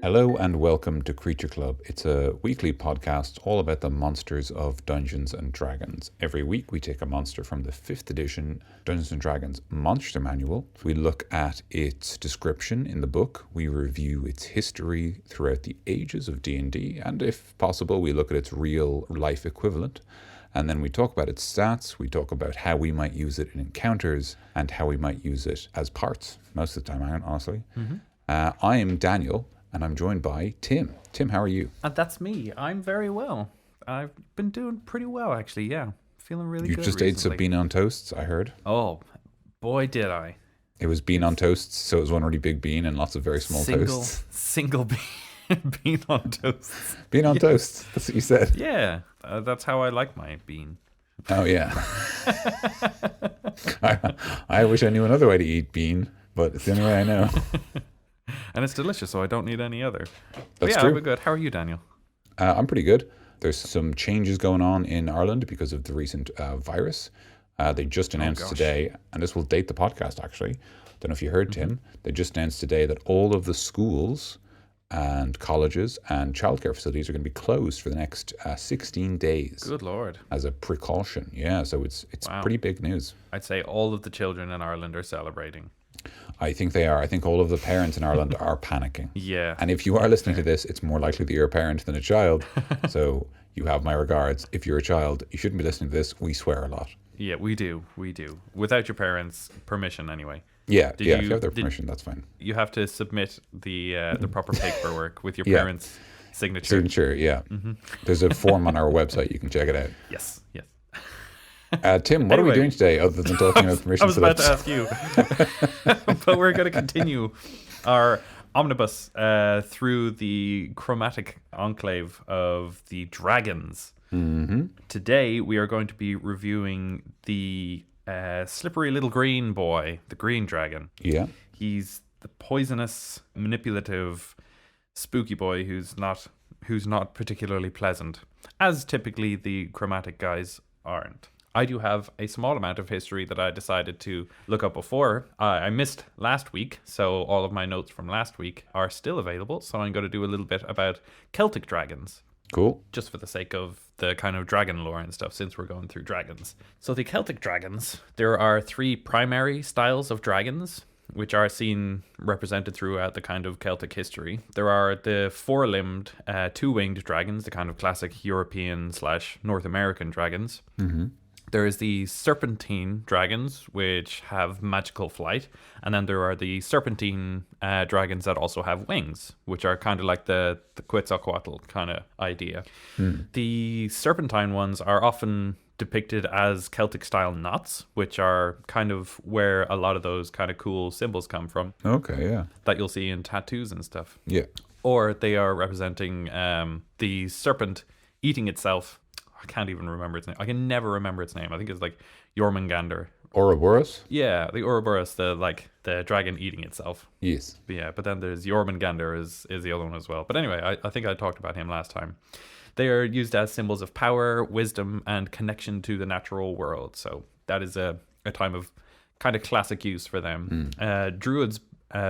Hello and welcome to Creature Club. It's a weekly podcast all about the monsters of Dungeons and Dragons. Every week we take a monster from the 5th edition Dungeons and Dragons Monster Manual. We look at its description in the book. We review its history throughout the ages of D&D, and if possible we look at its real life equivalent. And then we talk about its stats, we talk about how we might use it in encounters, and how we might use it as parts, most of the time, honestly. I am Daniel, and I'm joined by Tim. Tim, how are you? And that's me. I'm very well. I've been doing pretty well, actually, yeah. Feeling really good You just recently. ate some bean on toasts, I heard. Oh, boy, did I. It was bean on toasts, so it was one really big bean and lots of very small toasts. Single bean on toast. Bean on toast, that's what you said. Yeah, that's how I like my bean. Oh, yeah. I wish I knew another way to eat bean, but it's the only way I know. And it's delicious, so I don't need any other. That's true. We're good. How are you, Daniel? I'm pretty good. There's some changes going on in Ireland because of the recent virus. They just announced today, and this will date the podcast actually. Don't know if you heard, Tim. They just announced today that all of the schools and colleges and childcare facilities are going to be closed for the next 16 days. Good Lord. As a precaution. Yeah, so it's pretty big news. I'd say all of the children in Ireland are celebrating. I think they are. I think all of the parents in Ireland are panicking. Yeah. And if you are listening to this, it's more likely that you're a parent than a child. So you have my regards. If you're a child, you shouldn't be listening to this. We swear a lot. Yeah, we do. Without your parents' permission, anyway. Yeah, if you have their permission, that's fine. You have to submit the proper paperwork with your parents' signature. Signature, yeah. There's a form on our website. You can check it out. Yes. Tim, what are we doing today other than talking about permission slips? I was slips? about to ask you. But we're going to continue our omnibus through the chromatic enclave of the dragons. Today we are going to be reviewing the slippery little green boy, the green dragon. Yeah. He's the poisonous, manipulative, spooky boy who's not particularly pleasant, as typically the chromatic guys aren't. I do have a small amount of history that I decided to look up before. I missed last week, so all of my notes from last week are still available. So I'm going to do a little bit about Celtic dragons. Cool. Just for the sake of the kind of dragon lore and stuff, since we're going through dragons. So the Celtic dragons, there are 3 primary styles of dragons, which are seen represented throughout the kind of Celtic history. There are the 4-limbed, 2-winged dragons, the kind of classic European/North American dragons. There is the serpentine dragons, which have magical flight. And then there are the serpentine dragons that also have wings, which are kind of like the Quetzalcoatl kind of idea. The serpentine ones are often depicted as Celtic-style knots, which are kind of where a lot of those kind of cool symbols come from. Okay, yeah. That you'll see in tattoos and stuff. Yeah. Or they are representing the serpent eating itself. I can't even remember its name. I can never remember its name. I think it's like Jormungandr. Ouroboros? Yeah, the Ouroboros, the dragon eating itself. Yes. But then there's Jormungandr is the other one as well. But anyway, I think I talked about him last time. They are used as symbols of power, wisdom, and connection to the natural world. So that is a time of kind of classic use for them. Druids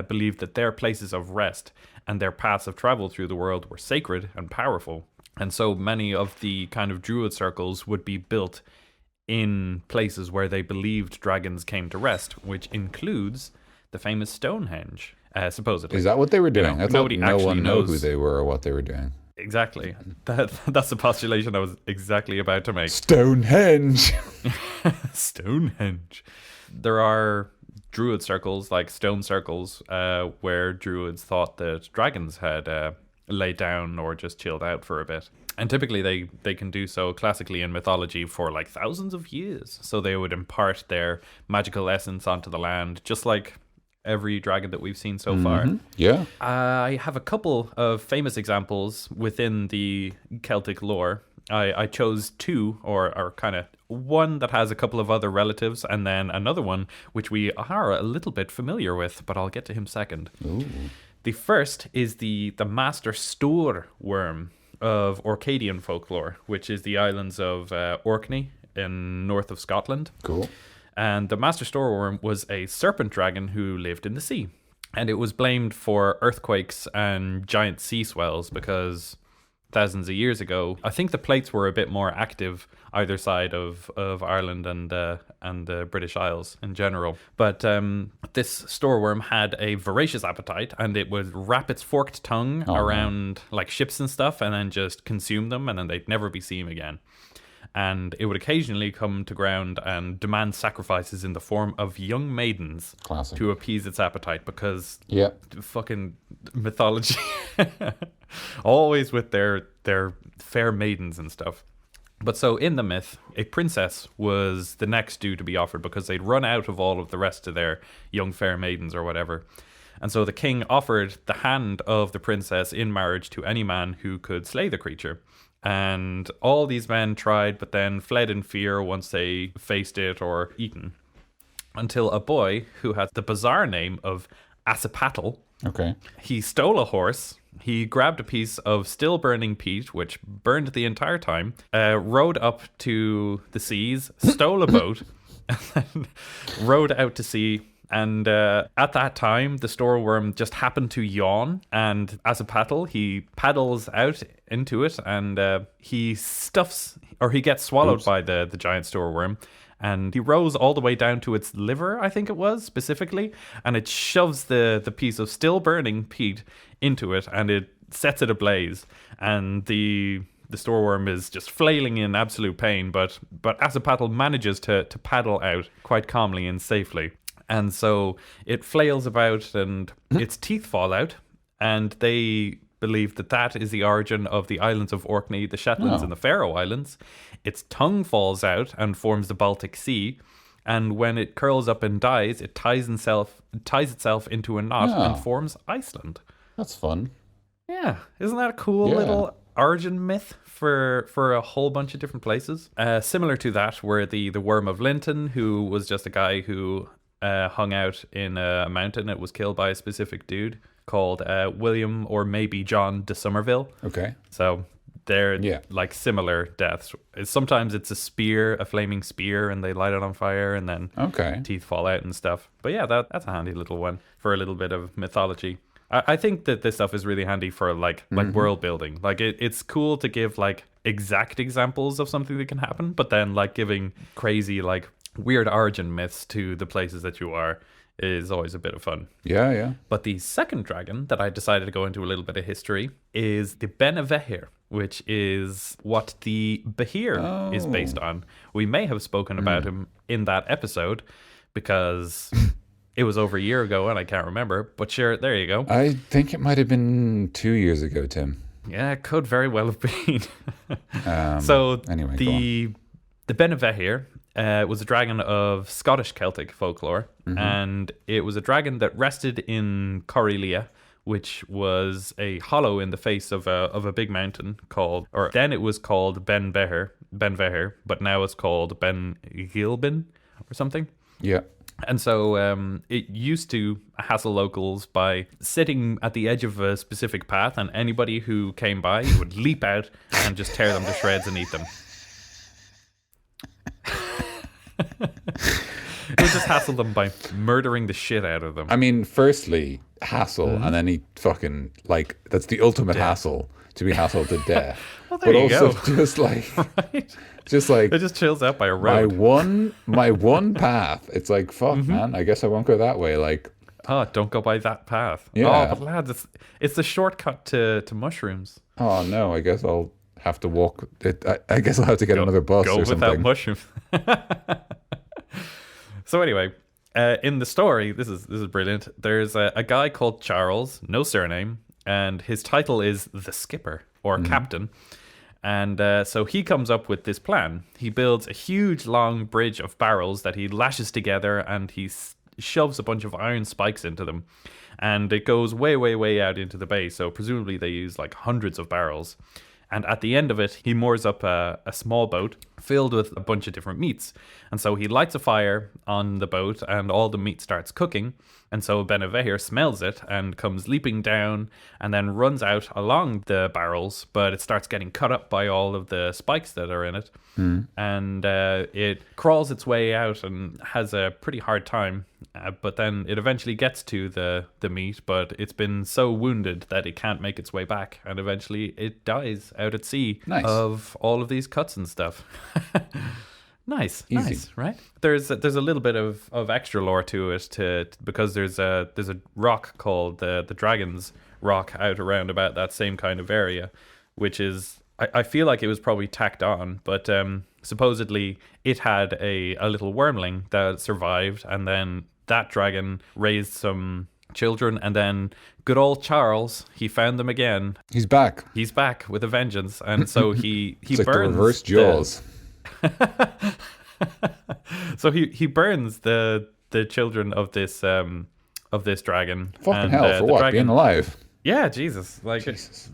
believed that their places of rest and their paths of travel through the world were sacred and powerful. And so many of the kind of druid circles would be built in places where they believed dragons came to rest, which includes the famous Stonehenge, supposedly. Is that what they were doing? I thought nobody no actually one knows knew who they were or what they were doing. Exactly. That's the postulation I was exactly about to make. Stonehenge! Stonehenge. There are druid circles, like stone circles, where druids thought that dragons had laid down or just chilled out for a bit. And typically they can do so classically in mythology for like thousands of years. So they would impart their magical essence onto the land, just like every dragon that we've seen so far. Yeah. I have a couple of famous examples within the Celtic lore. I chose 2, or kind of one that has a couple of other relatives, and then another one which we are a little bit familiar with, but I'll get to him second. Ooh. The first is the Master Store worm of Orcadian folklore, which is the islands of Orkney in north of Scotland. Cool. And the Master Storeworm was a serpent dragon who lived in the sea. And it was blamed for earthquakes and giant sea swells because thousands of years ago, I think the plates were a bit more active either side of Ireland and the British Isles in general. But this storeworm had a voracious appetite, and it would wrap its forked tongue around like ships and stuff and then just consume them, and then they'd never be seen again. And it would occasionally come to ground and demand sacrifices in the form of young maidens. Classic. To appease its appetite, because fucking mythology. Always with their fair maidens and stuff. But so in the myth, a princess was the next due to be offered because they'd run out of all of the rest of their young fair maidens or whatever. And so the king offered the hand of the princess in marriage to any man who could slay the creature. And all these men tried, but then fled in fear once they faced it or eaten. Until a boy who had the bizarre name of Asipatl. Okay. He stole a horse. He grabbed a piece of still burning peat, which burned the entire time, rowed up to the seas, stole a boat, and then rowed out to sea. And at that time, the storeworm just happened to yawn. And as a paddle, he paddles out into it, and he stuffs, or he gets swallowed by the giant storeworm. And he rows all the way down to its liver, I think it was, specifically. And it shoves the piece of still burning peat into it, and it sets it ablaze. And the storeworm is just flailing in absolute pain, but Asipatl manages to paddle out quite calmly and safely. And so it flails about, and its teeth fall out, and they believe that is the origin of the islands of Orkney, the Shetlands, and the Faroe Islands. Its tongue falls out and forms the Baltic Sea, and when it curls up and dies, it ties itself into a knot and forms Iceland. That's fun. Yeah, isn't that a cool little origin myth for a whole bunch of different places? Similar to that were the Worm of Linton, who was just a guy who hung out in a mountain. It was killed by a specific dude called William or maybe John de Somerville. Okay. So they're like similar deaths. Sometimes it's a flaming spear, and they light it on fire, and then teeth fall out and stuff. But yeah, that's a handy little one for a little bit of mythology. I think that this stuff is really handy for like world building. Like it's cool to give like exact examples of something that can happen, but then like giving crazy like weird origin myths to the places that you are is always a bit of fun. Yeah. But the second dragon that I decided to go into a little bit of history is the Benavehir, which is what the Behir is based on. We may have spoken about him in that episode because it was over a year ago and I can't remember. But sure, there you go. I think it might have been 2 years ago, Tim. Yeah, it could very well have been. Anyway, the Benavehir was a dragon of Scottish Celtic folklore, and it was a dragon that rested in Correlia, which was a hollow in the face of a big mountain then it was called Benveher, but now it's called Ben Gilbin or something. Yeah. And so it used to hassle locals by sitting at the edge of a specific path, and anybody who came by would leap out and just tear them to shreds and eat them. It would just hassle them by murdering the shit out of them. I mean, firstly, hassle, and then he fucking, like, that's the ultimate hassle, to be hassled to death. Well, there you also go. just like, just like, it just chills out by a road. my one path. It's like, fuck, man, I guess I won't go that way. Like, don't go by that path. Yeah. Oh, but lads, it's the shortcut to mushrooms. Oh no, I guess I'll have to walk. I guess I'll have to get another bus or something. Go without mushrooms. So anyway, in the story, this is brilliant. There's a guy called Charles, no surname, and his title is the Skipper or Captain. And so he comes up with this plan. He builds a huge long bridge of barrels that he lashes together, and he shoves a bunch of iron spikes into them. And it goes way, way, way out into the bay. So presumably they use like hundreds of barrels. And at the end of it, he moors up a small boat filled with a bunch of different meats. And so he lights a fire on the boat and all the meat starts cooking. And so Benevere smells it and comes leaping down and then runs out along the barrels, but it starts getting cut up by all of the spikes that are in it. And it crawls its way out and has a pretty hard time. But then it eventually gets to the meat, but it's been so wounded that it can't make its way back. And eventually it dies out at sea of all of these cuts and stuff. Nice, right? There's a little bit of extra lore to it because there's a rock called the Dragon's Rock out around about that same kind of area, which is I feel like it was probably tacked on, but supposedly it had a little wormling that survived, and then that dragon raised some children, and then good old Charles, he found them again. He's back with a vengeance, and so he it's burns like the reverse Jaws. So he burns the children of this dragon. Fucking hell, for what? Dragon, being alive? Yeah, Jesus.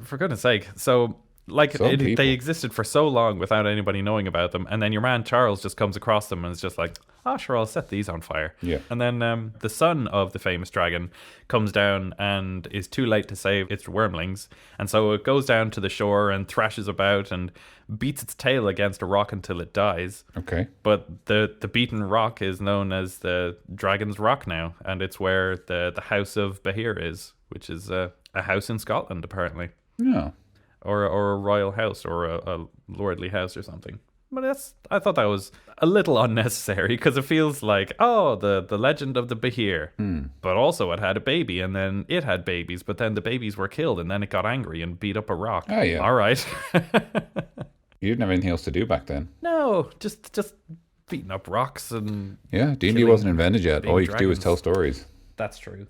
For goodness sake. So they existed for so long without anybody knowing about them, and then your man Charles just comes across them and is just like, oh sure, I'll set these on fire. Yeah. And then the son of the famous dragon comes down and is too late to save its wormlings, and so it goes down to the shore and thrashes about and beats its tail against a rock until it dies. Okay. But the beaten rock is known as the Dragon's Rock now, and it's where the House of Bahir is, which is a house in Scotland apparently. Yeah. Or a royal house, or a lordly house or something. But I thought that was a little unnecessary, because it feels like, oh, the legend of the Bahir. But also it had a baby, and then it had babies, but then the babies were killed, and then it got angry and beat up a rock. Oh, yeah. All right. You didn't have anything else to do back then. No, just beating up rocks and... Yeah, D&D wasn't invented yet. All you could do was tell stories. That's true.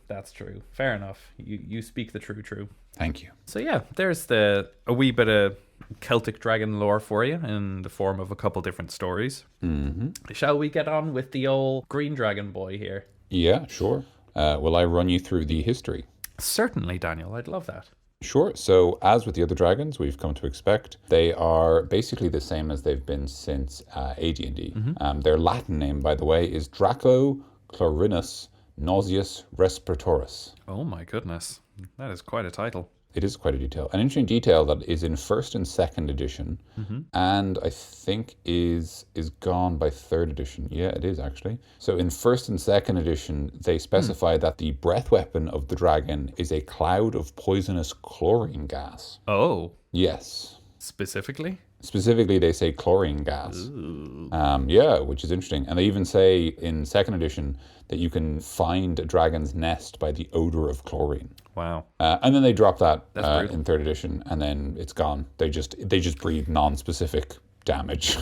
Fair enough. You speak the true. Thank you. So yeah, there's a wee bit of Celtic dragon lore for you in the form of a couple different stories. Mm-hmm. Shall we get on with the old green dragon boy here? Yeah, sure. Will I run you through the history? Certainly, Daniel. I'd love that. Sure. So as with the other dragons we've come to expect, they are basically the same as they've been since AD&D. Mm-hmm. Their Latin name, by the way, is Draco Chlorinus Nauseus Respiratorus. Oh my goodness. That is quite a title. It is quite a detail. An interesting detail that is in 1st and 2nd edition, and I think is gone by 3rd edition. Yeah, it is actually. So in 1st and 2nd edition, they specify that the breath weapon of the dragon is a cloud of poisonous chlorine gas. Oh. Yes. Specifically, they say chlorine gas. Yeah, which is interesting. And they even say in 2nd edition that you can find a dragon's nest by the odor of chlorine. Wow. And then they drop that in 3rd edition, and then it's gone. They just breed non-specific damage.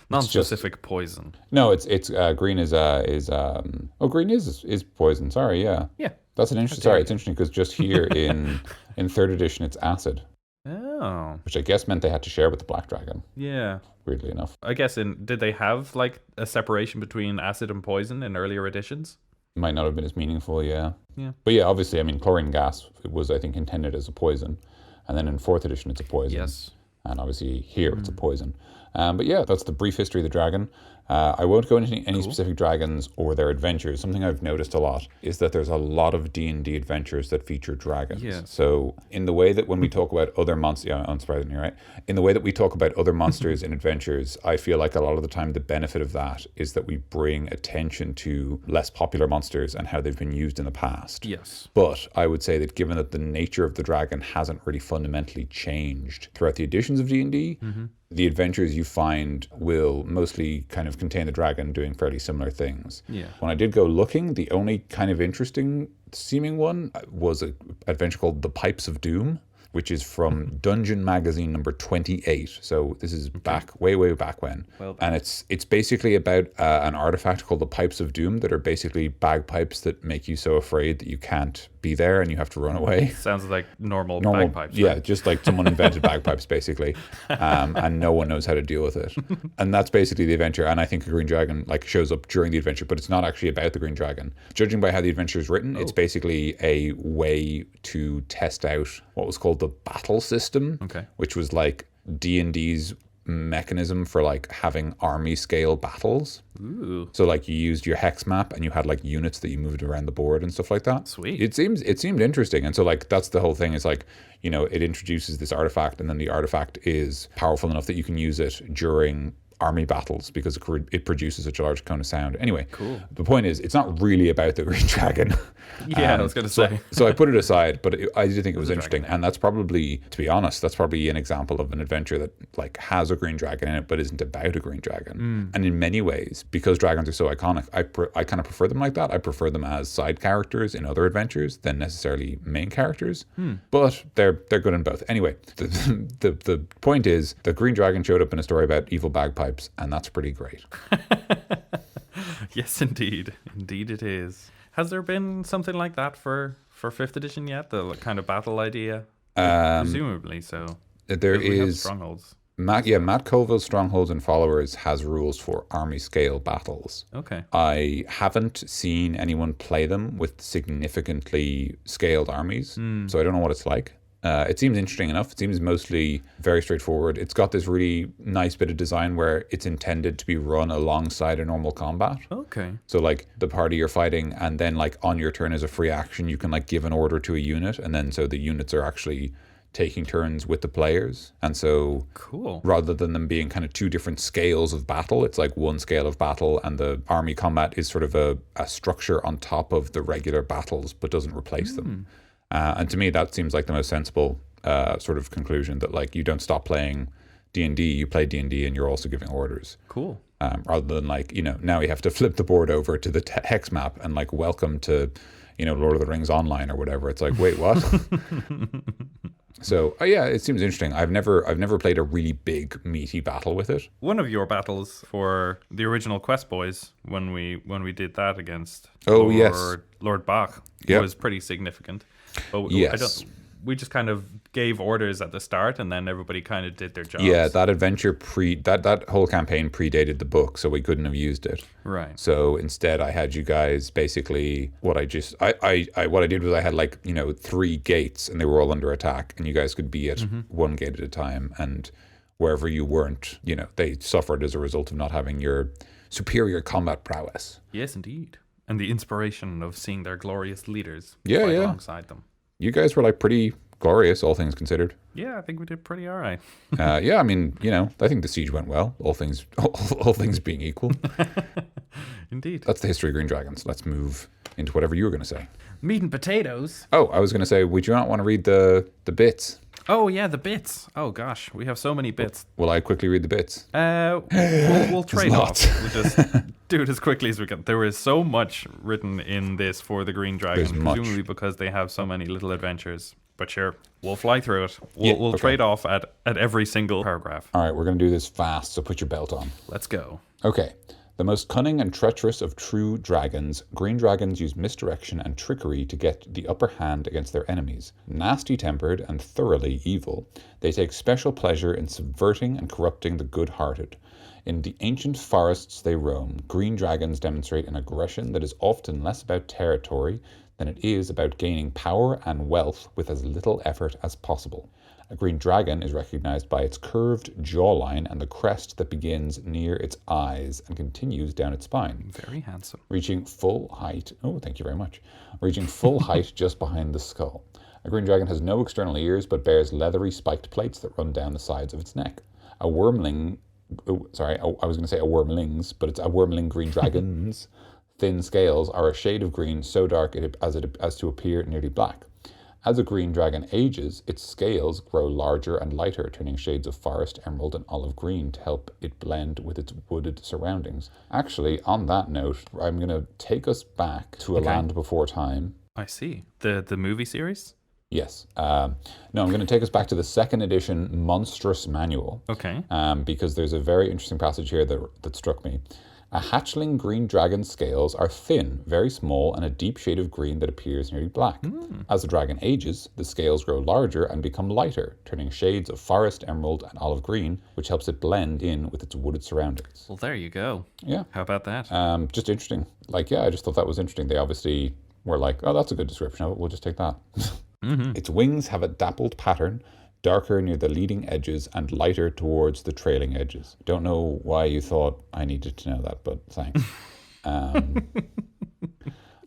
Non-specific poison. No, it's green is green is poison. Sorry, yeah. Yeah. That's an interesting. Sorry, it's interesting because just here in 3rd edition it's acid. Oh. Which I guess meant they had to share with the black dragon. Yeah. Weirdly enough. I guess did they have like a separation between acid and poison in earlier editions? Might not have been as meaningful, yeah. Yeah. But yeah, obviously, I mean, chlorine gas was, I think, intended as a poison. And then in 4th edition, it's a poison. Yes. And obviously here, it's a poison. But yeah, that's the brief history of the dragon. I won't go into any specific dragons or their adventures. Something I've noticed a lot is that there's a lot of D&D adventures that feature dragons. Yeah. So in the way that when we talk about other monsters, yeah, unsurprisingly, right? In the way that we talk about other monsters in adventures, I feel like a lot of the time the benefit of that is that we bring attention to less popular monsters and how they've been used in the past. Yes. But I would say that given that the nature of the dragon hasn't really fundamentally changed throughout the editions of D&D, the adventures you find will mostly kind of contain the dragon doing fairly similar things. Yeah. When I did go looking, the only kind of interesting seeming one was an adventure called The Pipes of Doom, which is from Dungeon Magazine number 28. So this is back, way back when. Well, and it's basically about an artifact called the Pipes of Doom that are basically bagpipes that make you so afraid that you can't be there and you have to run away. Sounds like normal bagpipes. Yeah, right? just like someone invented bagpipes basically, and no one knows how to deal with it. And that's basically the adventure. And I think a green dragon like shows up during the adventure, but it's not actually about the green dragon. Judging by how the adventure is written, it's basically a way to test out what was called the battle system, which was like D&D's mechanism for like having army scale battles. Ooh. So like you used your hex map and you had like units that you moved around the board and stuff like that. Sweet. It seemed interesting. And so like that's the whole thing, is like, you know, it introduces this artifact, and then the artifact is powerful enough that you can use it during army battles because it produces such a large cone of sound. Anyway, cool. The point is, it's not really about the Green Dragon. Yeah, I was going to say. So I put it aside, but I did think it was interesting. dragon. And that's probably, to be honest, that's probably an example of an adventure that like has a green dragon in it, but isn't about a green dragon. And in many ways, because dragons are so iconic, I kind of prefer them like that. I prefer them as side characters in other adventures than necessarily main characters. But they're good in both. Anyway, the point is, the green dragon showed up in a story about evil bagpipes, and that's pretty great. Yes, indeed. Indeed it is. Has there been something like that for 5th edition yet? The kind of battle idea? Presumably so. There is strongholds. Matt Colville's Strongholds and Followers has rules for army scale battles. Okay. I haven't seen anyone play them with significantly scaled armies, so I don't know what it's like. It seems interesting enough. It seems mostly very straightforward. It's got this really nice bit of design where it's intended to be run alongside a normal combat. Okay. So like the party you're fighting, and then like on your turn as a free action, you can like give an order to a unit, and then so the units are actually taking turns with the players. And so cool. Rather than them being kind of two different scales of battle, it's like one scale of battle, and the army combat is sort of a structure on top of the regular battles, but doesn't replace them. And to me, that seems like the most sensible sort of conclusion, that like you don't stop playing D&D, you play D&D and you're also giving orders. Cool. Rather than like, you know, now you have to flip the board over to the hex map and like welcome to, you know, Lord of the Rings Online or whatever. It's like, wait, what? So yeah, it seems interesting. I've never played a really big meaty battle with it. One of your battles for the original Quest Boys, when we did that against Lord Bach, was pretty significant. But yes. We just kind of gave orders at the start, and then everybody kind of did their jobs. Yeah, that adventure that whole campaign predated the book, so we couldn't have used it. Right. So instead, I had you guys basically what I did was I had like, you know, 3 gates, and they were all under attack, and you guys could be at one gate at a time, and wherever you weren't, you know, they suffered as a result of not having your superior combat prowess. Yes, indeed. And the inspiration of seeing their glorious leaders fight alongside them. You guys were like pretty glorious, all things considered. Yeah, I think we did pretty all right. Yeah, I mean, you know, I think the siege went well, all things being equal. Indeed. That's the history of Green Dragons. Let's move into whatever you were going to say. Meat and potatoes. Oh, I was going to say, would you not want to read the bits? Oh, yeah, the bits. Oh, gosh, we have so many bits. Will I quickly read the bits? We'll trade off. We'll just do it as quickly as we can. There is so much written in this for the Green Dragon, presumably because they have so many little adventures. But sure, we'll fly through it. We'll trade off at every single paragraph. All right, we're going to do this fast, so put your belt on. Let's go. Okay. The most cunning and treacherous of true dragons, green dragons use misdirection and trickery to get the upper hand against their enemies. Nasty-tempered and thoroughly evil, they take special pleasure in subverting and corrupting the good-hearted. In the ancient forests they roam, green dragons demonstrate an aggression that is often less about territory than it is about gaining power and wealth with as little effort as possible. A green dragon is recognized by its curved jawline and the crest that begins near its eyes and continues down its spine. Very handsome. Reaching full height. Oh, thank you very much. Reaching full height just behind the skull. A green dragon has no external ears but bears leathery spiked plates that run down the sides of its neck. A wormling. Oh, sorry, I was going to say a wormlings, but it's a wormling green dragon's thin scales are a shade of green so dark as to appear nearly black. As a green dragon ages, its scales grow larger and lighter, turning shades of forest, emerald, and olive green to help it blend with its wooded surroundings. Actually, on that note, I'm going to take us back to A Land Before Time. I see. The movie series? Yes. No, I'm going to take us back to the 2nd edition Monstrous Manual. Okay. Because there's a very interesting passage here that struck me. A hatchling green dragon's scales are thin, very small, and a deep shade of green that appears nearly black. As the dragon ages, the scales grow larger and become lighter, turning shades of forest, emerald, and olive green, which helps it blend in with its wooded surroundings. Well, there you go. Yeah. How about that? Just interesting. Like, yeah, I just thought that was interesting. They obviously were like, oh, that's a good description of it. We'll just take that. Its wings have a dappled pattern, darker near the leading edges and lighter towards the trailing edges. Don't know why you thought I needed to know that, but thanks.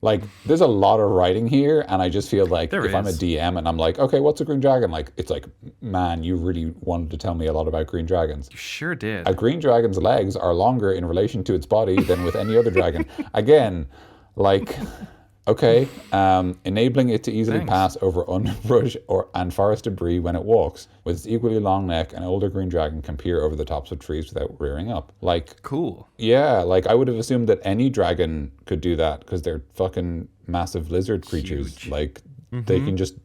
Like, there's a lot of writing here, and I just feel like if I'm a DM and I'm like, okay, what's a green dragon? Like, it's like, man, you really wanted to tell me a lot about green dragons. You sure did. A green dragon's legs are longer in relation to its body than with any other dragon. Again, like, okay, enabling it to easily pass over underbrush and forest debris when it walks. With its equally long neck, an older green dragon can peer over the tops of trees without rearing up. Like, cool. Yeah, like I would have assumed that any dragon could do that because they're fucking massive lizard creatures. Huge. Like, they can just,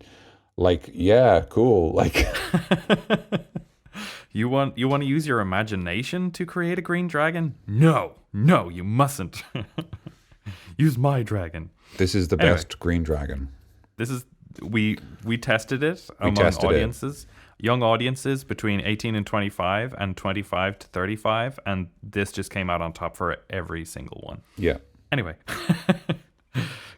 like, yeah, cool. Like, you want to use your imagination to create a green dragon? No, you mustn't. Use my dragon. This is the best green dragon. This is we tested it among audiences. Young audiences between 18 and 25 and 25 to 35, and this just came out on top for every single one. Yeah. Anyway.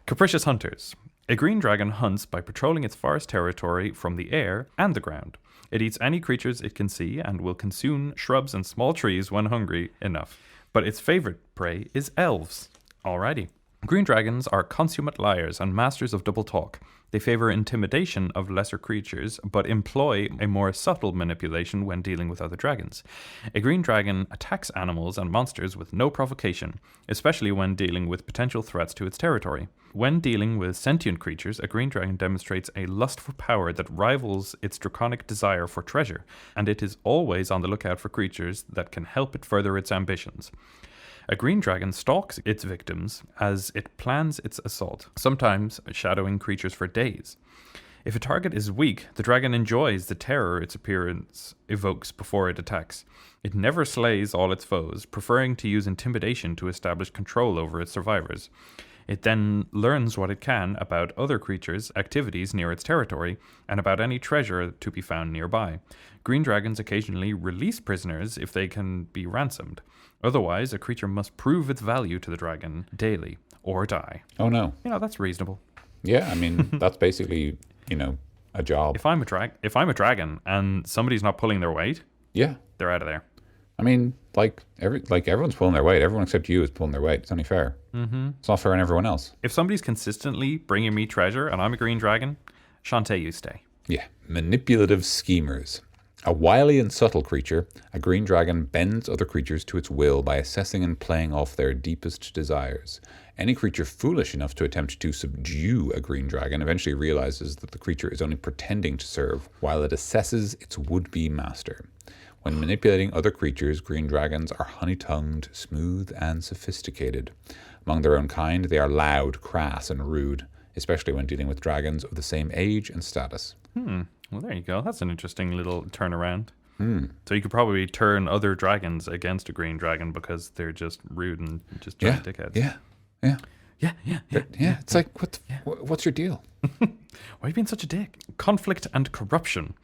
Capricious hunters. A green dragon hunts by patrolling its forest territory from the air and the ground. It eats any creatures it can see and will consume shrubs and small trees when hungry enough. But its favorite prey is elves. Alrighty. Green dragons are consummate liars and masters of double talk. They favor intimidation of lesser creatures, but employ a more subtle manipulation when dealing with other dragons. A green dragon attacks animals and monsters with no provocation, especially when dealing with potential threats to its territory. When dealing with sentient creatures, a green dragon demonstrates a lust for power that rivals its draconic desire for treasure, and it is always on the lookout for creatures that can help it further its ambitions. A green dragon stalks its victims as it plans its assault, sometimes shadowing creatures for days. If a target is weak, the dragon enjoys the terror its appearance evokes before it attacks. It never slays all its foes, preferring to use intimidation to establish control over its survivors. It then learns what it can about other creatures' activities near its territory, and about any treasure to be found nearby. Green dragons occasionally release prisoners if they can be ransomed. Otherwise, a creature must prove its value to the dragon daily, or die. Oh, no. That's reasonable. Yeah, I mean, that's basically, a job. If I'm a dragon and somebody's not pulling their weight, yeah, they're out of there. I mean, everyone's pulling their weight. Everyone except you is pulling their weight. It's only fair. Mm-hmm. It's not fair on everyone else. If somebody's consistently bringing me treasure and I'm a green dragon, Shantae, you stay. Yeah. Manipulative schemers. A wily and subtle creature, a green dragon bends other creatures to its will by assessing and playing off their deepest desires. Any creature foolish enough to attempt to subdue a green dragon eventually realizes that the creature is only pretending to serve while it assesses its would-be master. When manipulating other creatures, green dragons are honey-tongued, smooth, and sophisticated. Among their own kind, they are loud, crass, and rude, especially when dealing with dragons of the same age and status. Well, there you go. That's an interesting little turnaround. So you could probably turn other dragons against a green dragon because they're just rude and just giant dickheads. Yeah. It's like, what's your deal? Why are you being such a dick? Conflict and corruption.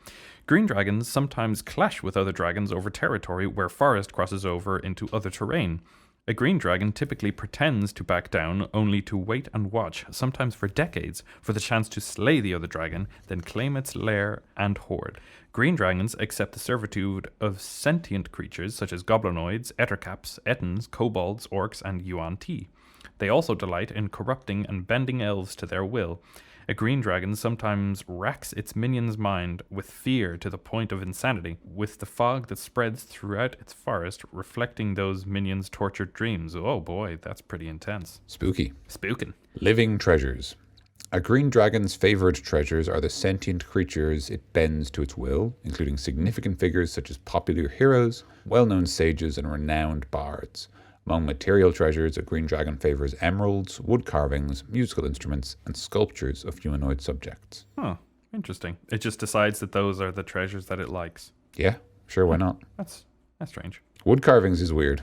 Green dragons sometimes clash with other dragons over territory where forest crosses over into other terrain. A green dragon typically pretends to back down only to wait and watch, sometimes for decades, for the chance to slay the other dragon, then claim its lair and hoard. Green dragons accept the servitude of sentient creatures such as goblinoids, ettercaps, ettins, kobolds, orcs, and yuan-ti. They also delight in corrupting and bending elves to their will. A green dragon sometimes racks its minion's mind with fear to the point of insanity, with the fog that spreads throughout its forest reflecting those minions' tortured dreams. Oh boy, that's pretty intense. Spooky. Spookin'. Living treasures. A green dragon's favored treasures are the sentient creatures it bends to its will, including significant figures such as popular heroes, well-known sages, and renowned bards. Among material treasures, a green dragon favors emeralds, wood carvings, musical instruments, and sculptures of humanoid subjects. Oh, interesting. It just decides that those are the treasures that it likes. Yeah, sure, why not? That's strange. Wood carvings is weird.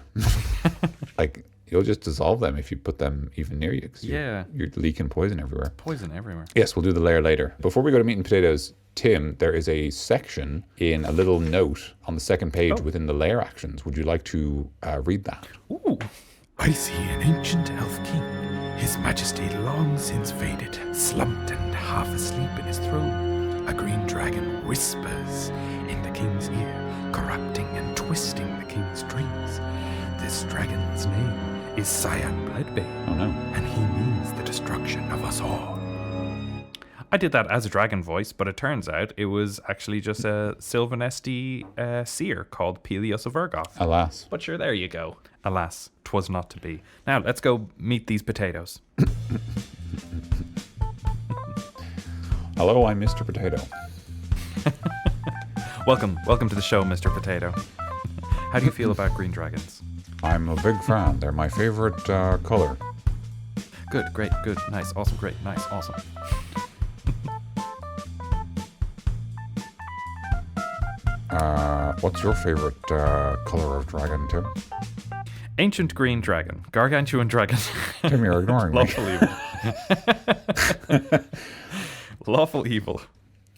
Like, you'll just dissolve them if you put them even near you, because you're leaking poison everywhere. Poison everywhere. Yes, we'll do the layer later. Before we go to meat and potatoes, Tim, there is a section in a little note on the second page within the layer actions. Would you like to read that? Ooh. I see an ancient elf king, his majesty long since faded, slumped and half asleep in his throne. a green dragon whispers in the king's ear, corrupting and twisting the king's dreams. This dragon's name is Cyan Bloodbane, Oh no. and he means the destruction of us all. I did that as a dragon voice, but it turns out it was actually just a Sylvanesti seer called Pelios of Urgoth. Alas. But sure, there you go. Alas, 'twas not to be. Now, let's go meet these potatoes. Hello, I'm Mr. Potato. Welcome to the show, Mr. Potato. How do you feel about green dragons? I'm a big fan. They're my favorite color. Good, great, good, nice, awesome, great, nice, awesome. What's your favorite color of dragon, Tim? Ancient green dragon, gargantuan dragon. Tim, you're ignoring me. Lawful evil. Lawful evil.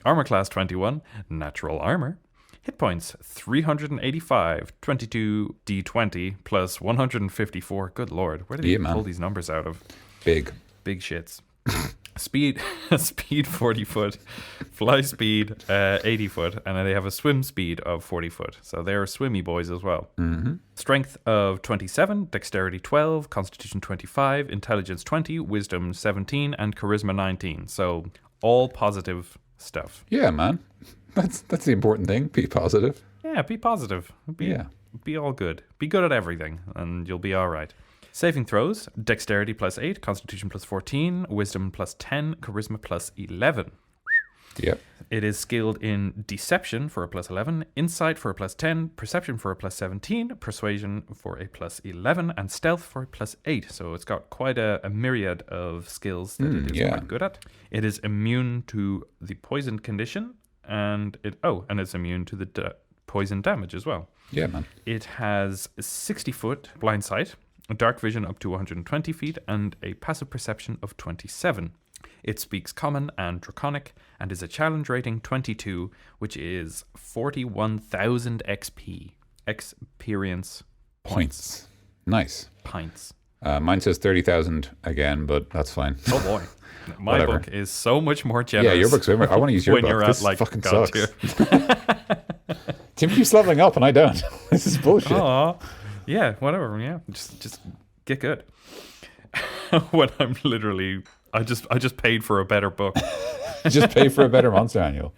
Armor class 21, natural armor. Hit points 385, 22 d20 plus 154. Good lord, where did he pull these numbers out of? Big shits. Speed 40 foot, fly speed 80 foot, and then they have a swim speed of 40 foot. So they're swimmy boys as well. Mm-hmm. Strength of 27, dexterity 12, constitution 25, intelligence 20, wisdom 17, and charisma 19. So all positive stuff. Yeah, man. That's the important thing. Be positive. Yeah, be positive. Be all good. Be good at everything, and you'll be all right. Saving throws, dexterity plus 8, constitution plus 14, wisdom plus 10, charisma plus 11. Yep. It is skilled in deception for a plus 11, insight for a plus 10, perception for a plus 17, persuasion for a plus 11, and stealth for a plus 8. So it's got quite a myriad of skills that it is quite good at. It is immune to the poison condition, and it's immune to the poison damage as well. Yeah, man. It has 60 foot blind sight, a dark vision up to 120 feet, and a passive perception of 27. It speaks Common and Draconic, and is a challenge rating 22, which is 41,000 XP. Experience Points. Nice. pints. Mine says 30,000 again, but that's fine. Oh boy. My Whatever. book is so much more generous. Yeah, your book's way more. I want to use your when book. you're This at like fucking God sucks. tier. Tim keeps leveling up and I don't. This is bullshit. Aw. Yeah, whatever. Yeah, just get good. When I'm literally, I just paid for a better book. You just pay for a better monster annual.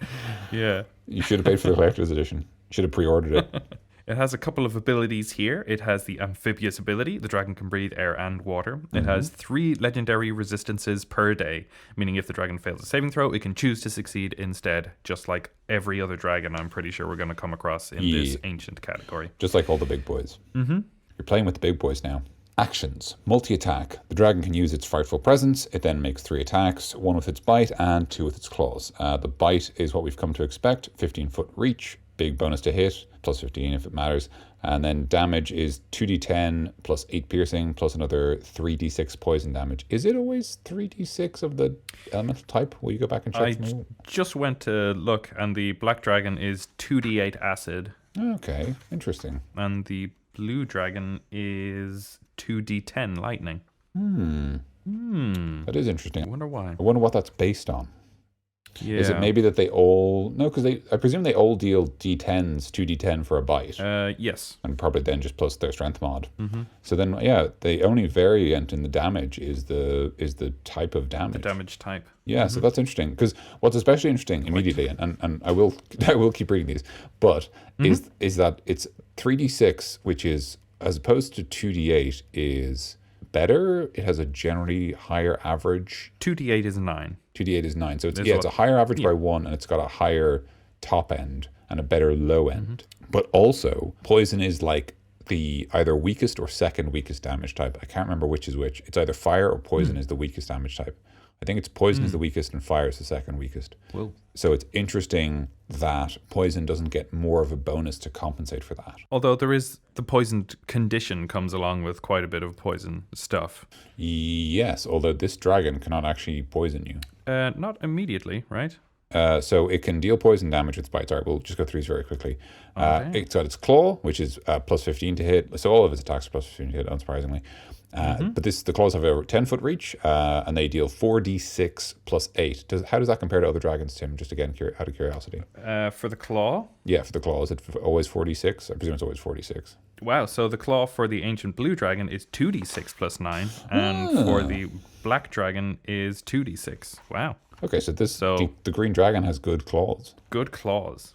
Yeah. You should have paid for the collector's edition. You should have pre-ordered it. It has a couple of abilities here. It has the amphibious ability. The dragon can breathe air and water. It has 3 legendary resistances per day, meaning if the dragon fails a saving throw, it can choose to succeed instead, just like every other dragon I'm pretty sure we're going to come across in this ancient category. Just like all the big boys. Mm-hmm. You're playing with the big boys now. Actions. Multi-attack. The dragon can use its frightful presence. It then makes 3 attacks, 1 with its bite and 2 with its claws. The bite is what we've come to expect. 15-foot reach. Big bonus to hit. Plus 15 if it matters. And then damage is 2d10 plus 8 piercing plus another 3d6 poison damage. Is it always 3d6 of the elemental type? Will you go back and check? I just went to look, and the black dragon is 2d8 acid. Okay, interesting. And the blue dragon is 2d10 lightning. That is interesting. I wonder why. I wonder what that's based on. Yeah. Is it maybe that they all... No, because I presume they all deal d10s, 2d10 for a bite. Yes. And probably then just plus their strength mod. Mm-hmm. So then, yeah, the only variant in the damage is the type of damage. The damage type. Yeah, so that's interesting. Because what's especially interesting immediately, and I will keep reading these, but is that it's 3d6, which is, as opposed to 2d8, is better. It has a generally higher average. 2d8 is 9. 2d8 is 9. So it's a higher average by 1, and it's got a higher top end and a better low end. But also, poison is like the either weakest or second weakest damage type. I can't remember which is which. It's either fire or poison is the weakest damage type. I think it's poison is the weakest and fire is the second weakest. Whoa. So it's interesting that poison doesn't get more of a bonus to compensate for that. Although there is the poisoned condition comes along with quite a bit of poison stuff. Yes, although this dragon cannot actually poison you. Not immediately, right? So it can deal poison damage with its bites. All right, we'll just go through these very quickly. Okay. It's got its claw, which is plus 15 to hit. So all of its attacks are plus 15 to hit, unsurprisingly. But the claws have a 10-foot reach, and they deal 4d6 plus 8. How does that compare to other dragons, Tim? Just again, out of curiosity. For the claw? Yeah, for the claw. Is it always 4d6? I presume it's always 4d6. Wow, so the claw for the ancient blue dragon is 2d6 plus 9, and for the black dragon is 2d6. Wow. Okay, so the green dragon has good claws. Good claws.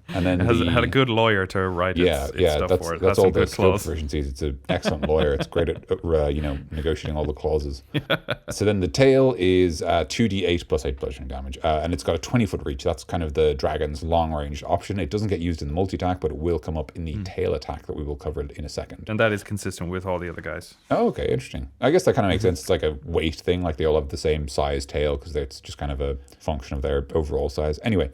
And then it had a good lawyer to write its stuff for it. That's all some the good scope claws. proficiencies. It's an excellent lawyer. It's great at negotiating all the clauses. So then the tail is 2d8 plus 8 bludgeoning damage, and it's got a 20-foot reach. That's kind of the dragon's long-range option. It doesn't get used in the multi-attack, but it will come up in the tail attack that we will cover in a second. And that is consistent with all the other guys. Oh, okay, interesting. I guess that kind of makes sense. It's like a weight thing. Like they all have the same size tail because it's just kind of a function of their overall size. Anyway,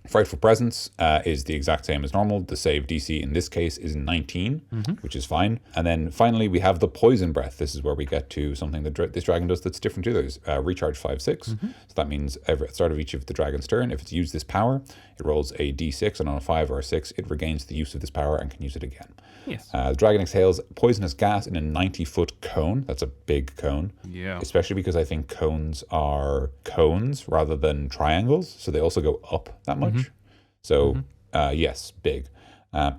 Frightful Presence is the exact same as normal. The save DC in this case is 19, which is fine. And then finally we have the Poison Breath. This is where we get to something that this dragon does that's different to others. Recharge 5/6. So that means at the start of each of the dragon's turn, if it's used this power, it rolls a d6, and on a 5 or a 6, it regains the use of this power and can use it again. Yes. The dragon exhales poisonous gas in a 90-foot cone. That's a big cone. Yeah. Especially because I think cones are cones rather than triangles, so they also go up that much. So, yes, big.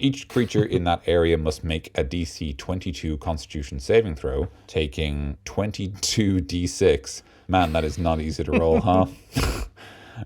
Each creature in that area must make a DC 22 Constitution saving throw, taking 22d6. Man, that is not easy to roll, huh?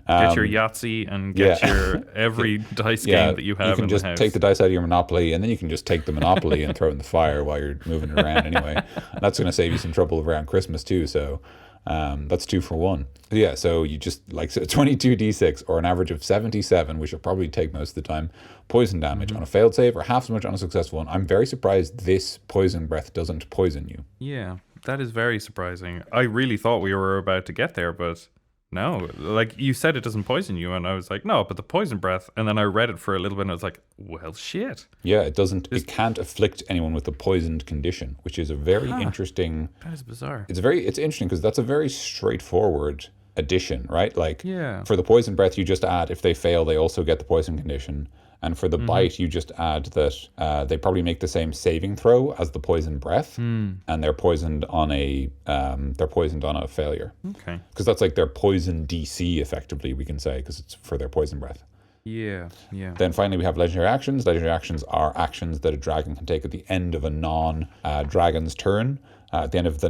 Get your Yahtzee and get your every dice game that you have in the house. You can just take the dice out of your Monopoly, and then you can just take the Monopoly and throw it in the fire while you're moving it around anyway. That's going to save you some trouble around Christmas too, so that's 2 for 1. Yeah, so you just, 22d6, or an average of 77, which will probably take most of the time, poison damage on a failed save, or half as much on a successful one. I'm very surprised this Poison Breath doesn't poison you. Yeah, that is very surprising. I really thought we were about to get there, but... No, you said it doesn't poison you, and I was like, no, but the Poison Breath, and then I read it for a little bit, and I was like, well, shit. Yeah, it can't afflict anyone with a poisoned condition, which is a very interesting... That is bizarre. It's interesting, because that's a very straightforward addition, right? Yeah. For the Poison Breath, you just add, if they fail, they also get the poison condition. And for the bite, you just add that they probably make the same saving throw as the Poison Breath, and they're poisoned on a failure. Okay. Because that's their poison DC, effectively, we can say, because it's for their Poison Breath. Yeah. Then finally we have legendary actions. Legendary actions are actions that a dragon can take at the end of a non-dragon's turn. At the end of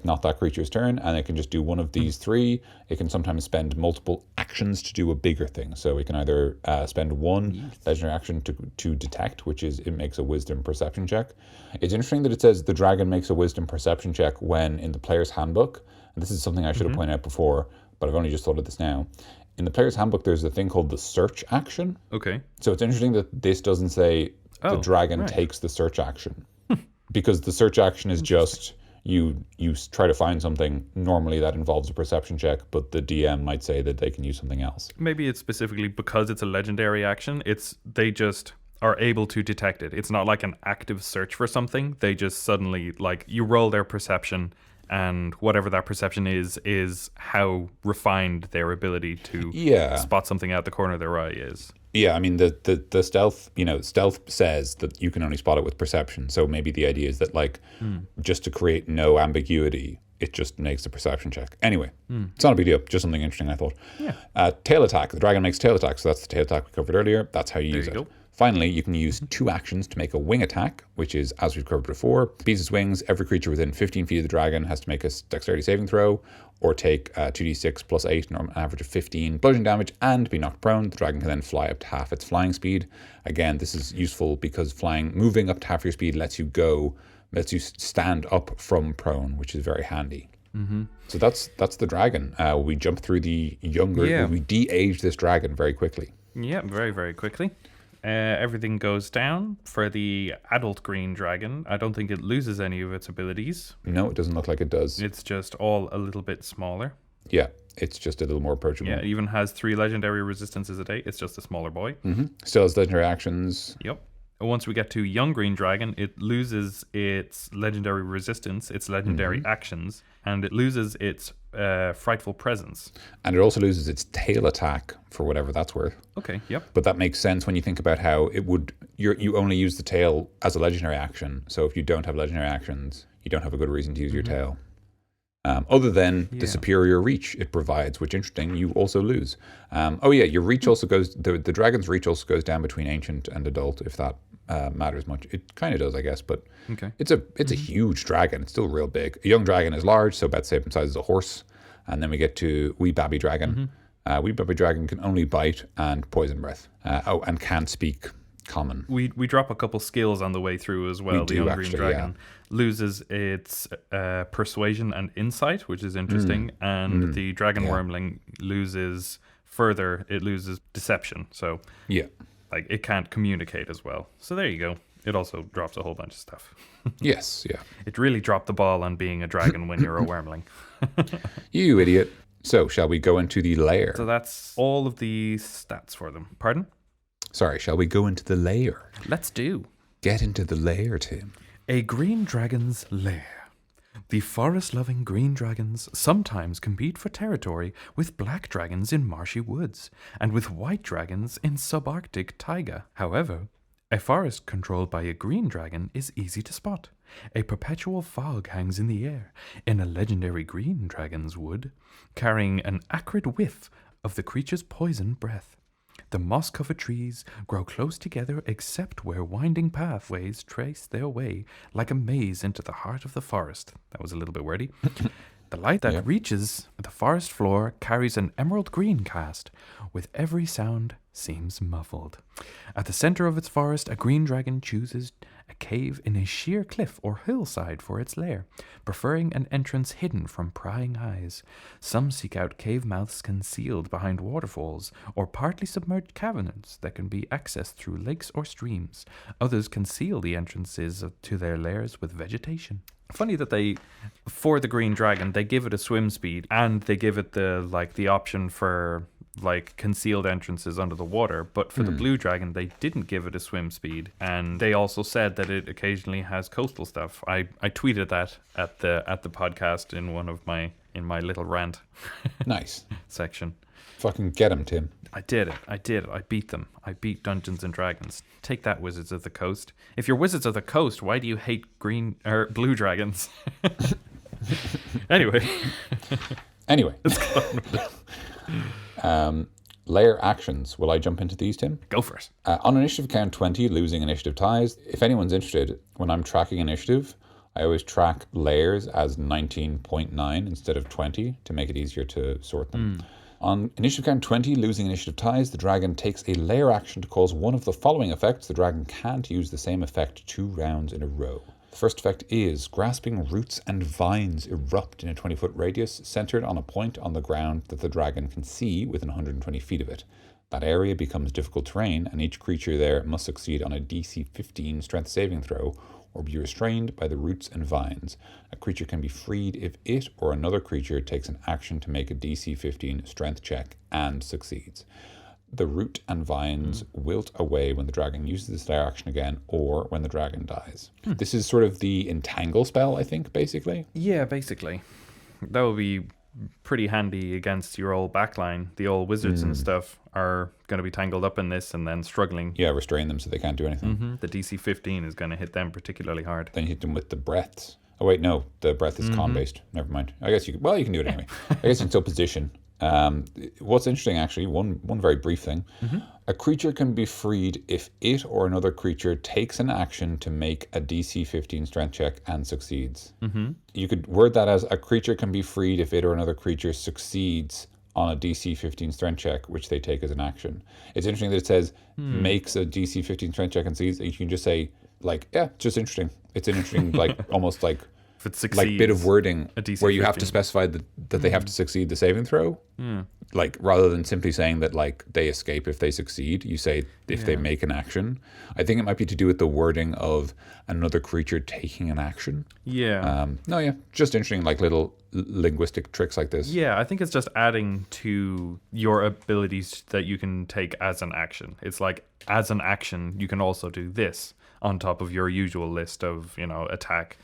not that creature's turn, and it can just do one of these 3. It can sometimes spend multiple actions to do a bigger thing. So it can either spend one legendary action to detect, which is it makes a wisdom perception check. It's interesting that it says the dragon makes a wisdom perception check when in the player's handbook, and this is something I should have pointed out before, but I've only just thought of this now. In the player's handbook, there's a thing called the search action. Okay. So it's interesting that this doesn't say the dragon takes the search action. Because the search action is just you try to find something. Normally that involves a perception check, but the DM might say that they can use something else. Maybe it's specifically because it's a legendary action. They just are able to detect it. It's not like an active search for something. They just suddenly you roll their perception, and whatever that perception is how refined their ability to spot something out the corner of their eye is. Yeah, I mean the stealth, stealth says that you can only spot it with perception. So maybe the idea is that just to create no ambiguity, it just makes a perception check. Anyway, it's not a big deal. Just something interesting, I thought. Yeah. Tail attack. The dragon makes tail attack. So that's the tail attack we covered earlier. That's how you use it. Go. Finally, you can use 2 actions to make a wing attack, which is, as we've covered before, beats its wings. Every creature within 15 feet of the dragon has to make a dexterity saving throw, or take 2d6 plus 8, an average of 15 bludgeoning damage, and be knocked prone. The dragon can then fly up to half its flying speed. Again, this is useful because moving up to half your speed lets you stand up from prone, which is very handy. So that's the dragon. We jump through the we de-age this dragon very quickly. Yeah, very, very quickly. Everything goes down for the adult green dragon. I don't think it loses any of its abilities. No, it doesn't look like it does. It's just all a little bit smaller. Yeah, it's just a little more approachable. Yeah, it even has 3 legendary resistances a day. It's just a smaller boy. Still has legendary actions. Yep. Once we get to young green dragon, it loses its legendary resistance, its legendary actions, and it loses its frightful presence. And it also loses its tail attack for whatever that's worth. Okay, yep. But that makes sense when you think about how it would. You only use the tail as a legendary action. So if you don't have legendary actions, you don't have a good reason to use your tail. Other than the superior reach it provides, which interesting, you also lose. Your reach also goes. The dragon's reach also goes down between ancient and adult, if that matters much. It kind of does, I guess, but it's a huge dragon. It's still real big. A young dragon is large, so about the same size as a horse. And then we get to wee baby dragon. Wee baby dragon can only bite and poison breath. And can't speak common. We drop a couple skills on the way through as well. The young green dragon loses its persuasion and insight, which is interesting, and the dragon wormling loses deception. So like it can't communicate as well. So there you go. It also drops a whole bunch of stuff. Yes, yeah. It really dropped the ball on being a dragon when you're a wormling. You idiot. So shall we go into the lair? So that's all of the stats for them. Pardon? Sorry, shall we go into the lair? Let's do. Get into the lair, Tim. A green dragon's lair. The forest-loving green dragons sometimes compete for territory with black dragons in marshy woods and with white dragons in subarctic taiga. However, a forest controlled by a green dragon is easy to spot. A perpetual fog hangs in the air in a legendary green dragon's wood, carrying an acrid whiff of the creature's poison breath. The moss-covered trees grow close together except where winding pathways trace their way like a maze into the heart of the forest. That was a little bit wordy. The light that reaches the forest floor carries an emerald green cast, with every sound seems muffled. At the center of its forest, a green dragon chooses a cave in a sheer cliff or hillside for its lair, preferring an entrance hidden from prying eyes. Some seek out cave mouths concealed behind waterfalls or partly submerged caverns that can be accessed through lakes or streams. Others conceal the entrances to their lairs with vegetation. Funny that for the green dragon, they give it a swim speed and they give it the option for like concealed entrances under the water, but for the blue dragon they didn't give it a swim speed, and they also said that it occasionally has coastal stuff. I tweeted that at the podcast in my little rant Nice section. Fucking get him, Tim. I did it. I beat them. I beat Dungeons and Dragons. Take that, Wizards of the Coast. If you're Wizards of the Coast, why do you hate blue dragons? Anyway. Layer actions. Will I jump into these, Tim? Go for it. On initiative count 20, losing initiative ties. If anyone's interested, when I'm tracking initiative, I always track layers as 19.9 instead of 20 to make it easier to sort them. On initiative count 20, losing initiative ties, the dragon takes a layer action to cause one of the following effects. The dragon can't use the same effect 2 rounds in a row. The first effect is grasping roots and vines erupt in a 20-foot radius centered on a point on the ground that the dragon can see within 120 feet of it. That area becomes difficult terrain, and each creature there must succeed on a DC 15 strength saving throw or be restrained by the roots and vines. A creature can be freed if it or another creature takes an action to make a DC 15 strength check and succeeds. The root and vines wilt away when the dragon uses this layer action again, or when the dragon dies. This is sort of the entangle spell, I think, basically. Yeah, basically. That would be pretty handy against your old backline. The old wizards and stuff are going to be tangled up in this and then struggling. Yeah, restrain them so they can't do anything. The DC 15 is going to hit them particularly hard. Then you hit them with the breaths. Oh wait, no, the breath is con-based. Never mind. I guess you can do it anyway. I guess you can still position. What's interesting, actually, one very brief thing. A creature can be freed if it or another creature takes an action to make a DC 15 strength check and succeeds. You could word that as a creature can be freed if it or another creature succeeds on a DC 15 strength check, which they take as an action. It's interesting that it says makes a DC 15 strength check and succeeds. You can just say, like, yeah, it's just interesting. It's an interesting, like, almost like If it succeeds, like bit of wording a DC where you have to 15. specify that they have to succeed the saving throw. Like rather than simply saying that like they escape if they succeed, you say if they make an action. I think it might be to do with the wording of another creature taking an action. Yeah. Just interesting, like little linguistic tricks like this. Yeah, I think it's just adding to your abilities that you can take as an action. It's like, as an action, you can also do this on top of your usual list of, attack,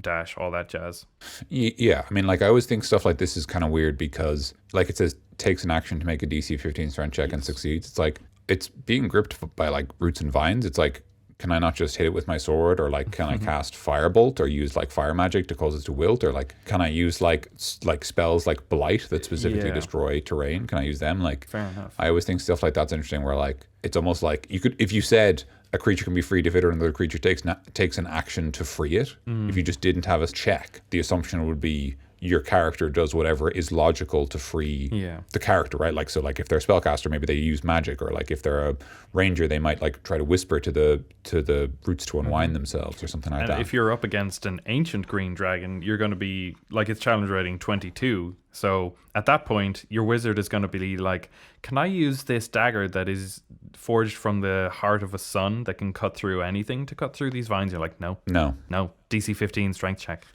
dash, all that jazz. Yeah, I mean, like I always think stuff like this is kind of weird because, like it says, takes an action to make a DC 15 strength check and succeeds. It's like, it's being gripped by like roots and vines. It's like, can I not just hit it with my sword, or like can I cast firebolt or use like fire magic to cause it to wilt, or like can I use like spells like blight that specifically destroy terrain? Can I use them? Like, fair enough. I always think stuff like that's interesting. Where like it's almost like you could, if you said a creature can be freed if it or another creature takes an action to free it. If you just didn't have a check, the assumption would be your character does whatever is logical to free the character, right? Like, so like if they're a spellcaster, maybe they use magic, or like if they're a ranger, they might like try to whisper to the roots to unwind themselves or something like And that. if you're up against an ancient green dragon, you're going to be like, it's challenge rating 22. So at that point, your wizard is going to be like, can I use this dagger that is forged from the heart of a sun that can cut through anything to cut through these vines? You're like, no. DC 15 strength check.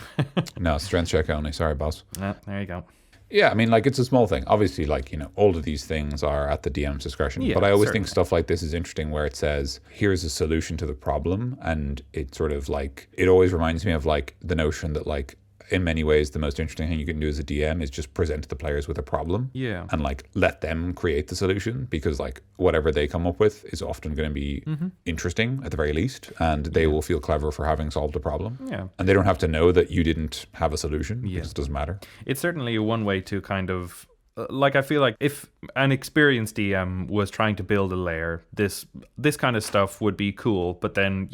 No, strength check only. Sorry, boss. There you go. Yeah, I mean, like it's a small thing. Obviously, like, all of these things are at the DM's discretion. Yeah, but I always certainly. think stuff like this is interesting where it says, here's a solution to the problem. And it sort of like, it always reminds me of like the notion that like, in many ways, the most interesting thing you can do as a DM is just present the players with a problem. Yeah. And like let them create the solution, because like whatever they come up with is often going to be interesting at the very least. And they will feel clever for having solved a problem. Yeah. And they don't have to know that you didn't have a solution, because it doesn't matter. It's certainly one way to kind of, like, I feel like if an experienced DM was trying to build a lair, this kind of stuff would be cool. But then,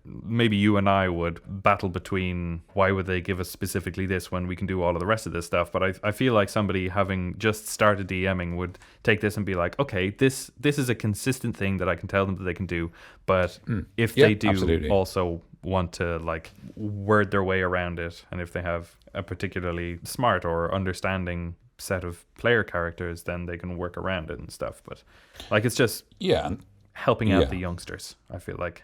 maybe you and I would battle between why would they give us specifically this when we can do all of the rest of this stuff. But I feel like somebody having just started DMing would take this and be like, okay, this is a consistent thing that I can tell them that they can do. But if they do absolutely. also want to like word their way around it, and if they have a particularly smart or understanding set of player characters, then they can work around it and stuff. But like, it's just helping out the youngsters, I feel like.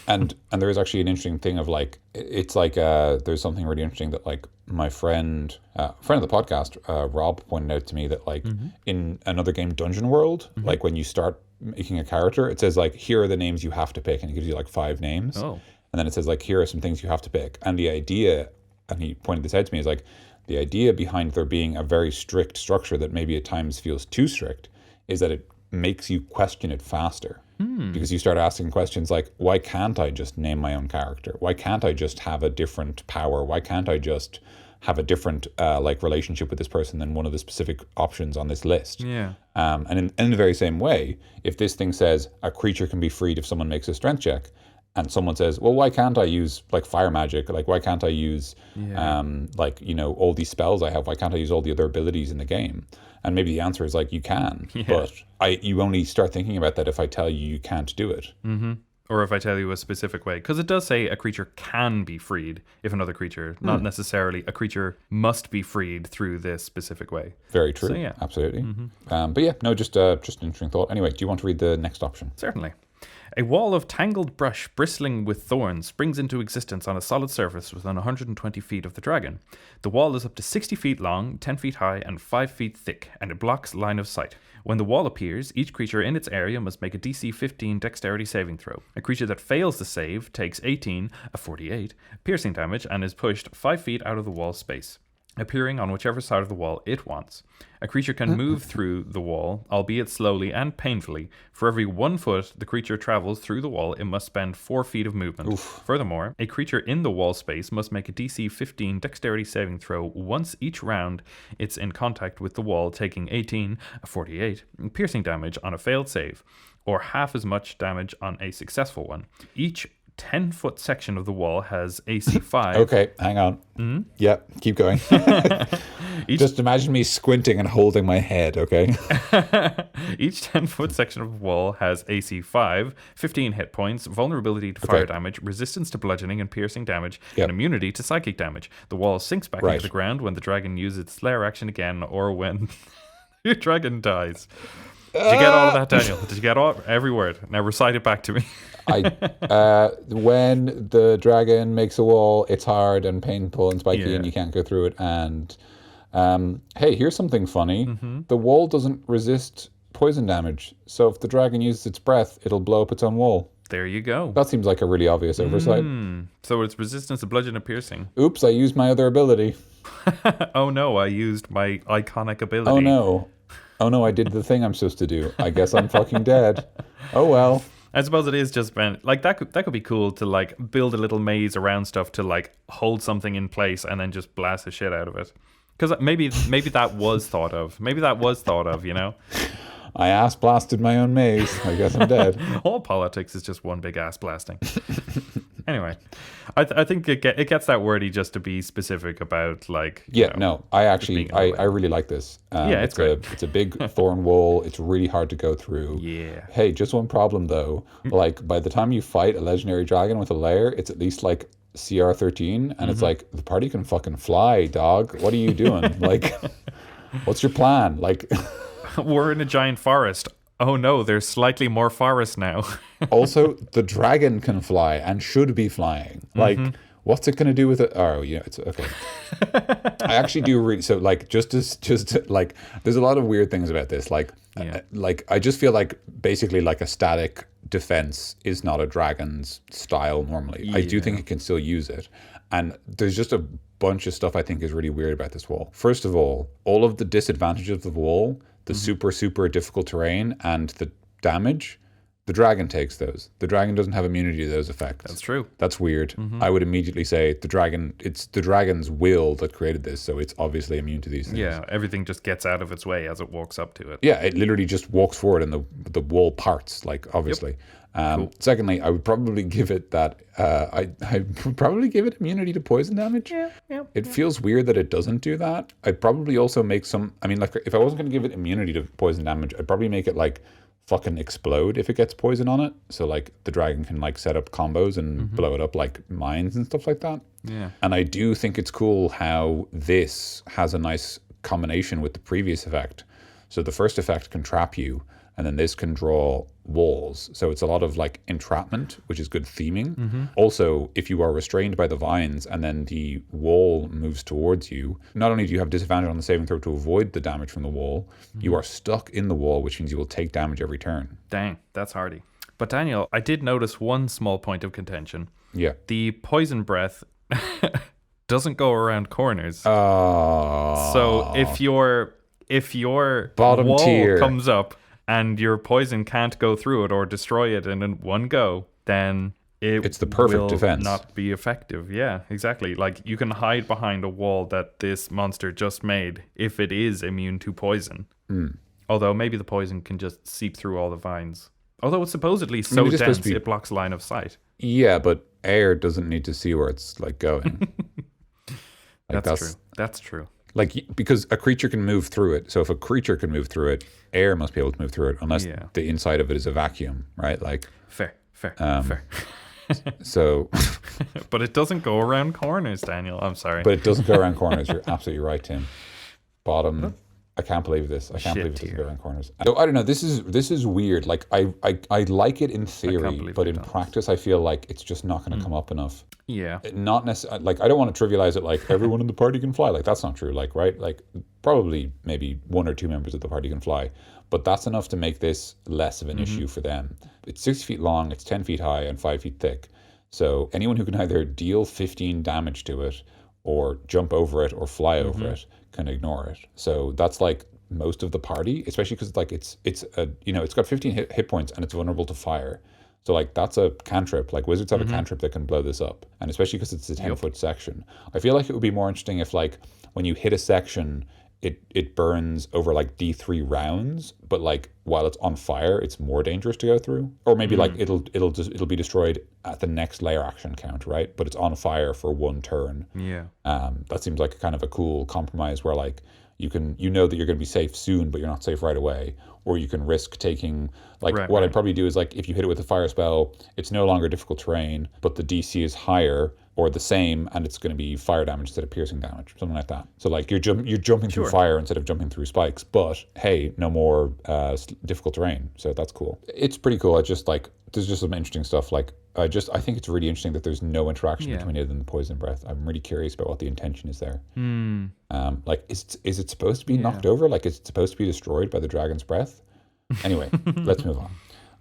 And there is actually an interesting thing of like, it's like there's something really interesting that like my friend of the podcast, Rob, pointed out to me that like in another game, Dungeon World, like when you start making a character, it says like, here are the names you have to pick, and it gives you like 5 names. And then it says like, here are some things you have to pick. And the idea, and he pointed this out to me, is like, the idea behind there being a very strict structure that maybe at times feels too strict is that it makes you question it faster. Because you start asking questions like, why can't I just name my own character? Why can't I just have a different power? Why can't I just have a different like relationship with this person than one of the specific options on this list? And in the very same way, if this thing says a creature can be freed if someone makes a strength check, and someone says, well, why can't I use like fire magic? Like, why can't I use like, all these spells I have? Why can't I use all the other abilities in the game? And maybe the answer is like, you can, but you only start thinking about that if I tell you can't do it. Or if I tell you a specific way. Because it does say a creature can be freed if another creature, not necessarily a creature must be freed through this specific way. Very true. So, Absolutely. But yeah, no, just an interesting thought. Anyway, do you want to read the next option? Certainly. A wall of tangled brush bristling with thorns springs into existence on a solid surface within 120 feet of the dragon. The wall is up to 60 feet long, 10 feet high, and 5 feet thick, and it blocks line of sight. When the wall appears, each creature in its area must make a DC 15 dexterity saving throw. A creature that fails the save takes 18, a 48, piercing damage and is pushed 5 feet out of the wall space, appearing on whichever side of the wall it wants. A creature can move through the wall, albeit slowly and painfully. For every 1 foot the creature travels through the wall, it must spend 4 feet of movement. Furthermore, a creature in the wall space must make a DC 15 dexterity saving throw once each round it's in contact with the wall, taking 18, a 48, piercing damage on a failed save, or half as much damage on a successful one. Each 10-foot section of the wall has AC 5. Okay, hang on. Yep, keep going. Just imagine me squinting and holding my head, okay? Each 10-foot section of the wall has AC 5, 15 hit points, vulnerability to fire damage, resistance to bludgeoning and piercing damage, and immunity to psychic damage. The wall sinks back into the ground when the dragon uses its Slayer action again or when your dragon dies. Did you get all of that, Daniel? Did you get every word? Now recite it back to me. When the dragon makes a wall, it's hard and painful and spiky and you can't go through it. And hey, here's something funny. The wall doesn't resist poison damage. So if the dragon uses its breath, it'll blow up its own wall. There you go. That seems like a really obvious oversight. So it's resistance to bludgeon and piercing. Oops, I used my other ability. Oh no, I used my iconic ability. Oh no, I did the thing I'm supposed to do. I guess I'm fucking dead. Oh well. I suppose it is just like that could be cool to like build a little maze around stuff to like hold something in place and then just blast the shit out of it. Because maybe that was thought of. Maybe that was thought of, you know? I ass blasted my own maze. I guess I'm dead. All politics is just one big ass blasting. Anyway, I think it gets that wordy just to be specific about like. I really like this. It's great. It's a big thorn wall. It's really hard to go through. Yeah. Hey, just one problem though. Like by the time you fight a legendary dragon with a lair, it's at least like CR 13, and it's like the party can fucking fly, dog. What are you doing? Like, what's your plan? Like. We're in a giant forest. Oh no, there's slightly more forest now. Also, the dragon can fly and should be flying. Like, what's it going to do with it? Oh, yeah, it's okay. I actually do read. So, like, just like, there's a lot of weird things about this. Like, I just feel like basically like a static defense is not a dragon's style normally. I do think it can still use it. And there's just a bunch of stuff I think is really weird about this wall. First of all of the disadvantages of the wall, the super difficult terrain and the damage, the dragon takes those. The dragon doesn't have immunity to those effects. That's true. That's weird. I would immediately say it's the dragon's will that created this, so it's obviously immune to these things. Yeah, everything just gets out of its way as it walks up to it. Yeah, it literally just walks forward and the wall parts, like obviously. Cool. Secondly, I would probably give it that I would probably give it immunity to poison damage. It feels weird that it doesn't do that. I'd probably also make some. I mean, like if I wasn't going to give it immunity to poison damage, I'd probably make it like fucking explode if it gets poison on it. So like the dragon can like set up combos and blow it up like mines and stuff like that. Yeah. And I do think it's cool how this has a nice combination with the previous effect. So the first effect can trap you, and then this can draw walls. So it's a lot of like entrapment, which is good theming. Also, if you are restrained by the vines and then the wall moves towards you, not only do you have disadvantage on the saving throw to avoid the damage from the wall, you are stuck in the wall, which means you will take damage every turn. Dang, that's hardy. But Daniel, I did notice one small point of contention. Yeah. The poison breath doesn't go around corners. So if your bottom wall tier comes up and your poison can't go through it or destroy it in one go, then it's the perfect defense. Not be effective. Yeah, exactly. Like you can hide behind a wall that this monster just made if it is immune to poison. Although maybe the poison can just seep through all the vines. Although it's supposedly so dense it blocks line of sight. Yeah, but air doesn't need to see where it's like going. That's true. Like, because a creature can move through it. So if a creature can move through it, air must be able to move through it, unless the inside of it is a vacuum, right? Like fair. So, but it doesn't go around corners, Daniel. I'm sorry. But it doesn't go around corners. You're absolutely right, Tim. Bottom. I can't believe this. I can't believe it doesn't go around corners. So I don't know. This is weird. Like I like it in theory, but in practice, I feel like it's just not going to come up enough. Yeah. Not necessarily. Like I don't want to trivialize it. Like everyone in the party can fly. Like that's not true. Like right. Like probably maybe one or two members of the party can fly, but that's enough to make this less of an issue for them. It's 6 feet long. It's 10 feet high and 5 feet thick. So anyone who can either deal 15 damage to it, or jump over it, or fly over it, can ignore it. So that's like most of the party, especially because like it's got 15 hit points and it's vulnerable to fire. So like that's a cantrip. Like wizards have a cantrip that can blow this up, and especially because it's a 10-foot section. I feel like it would be more interesting if like when you hit a section, it burns over like D3 rounds, but like while it's on fire, it's more dangerous to go through. Or maybe like it'll be destroyed at the next layer action count, right? But it's on fire for one turn. Yeah. That seems like a kind of a cool compromise where like you know that you're going to be safe soon, but you're not safe right away. Or you can risk taking, like, what I'd probably do is, like, if you hit it with a fire spell, it's no longer difficult terrain, but the DC is higher or the same, and it's going to be fire damage instead of piercing damage, something like that. So, like, you're jumping through fire instead of jumping through spikes, but, hey, no more difficult terrain, so that's cool. It's pretty cool. I just, like, there's just some interesting stuff, like, I think it's really interesting that there's no interaction between it and the poison breath. I'm really curious about what the intention is there. Like, is it supposed to be knocked over? Like, is it supposed to be destroyed by the dragon's breath? Anyway, let's move on.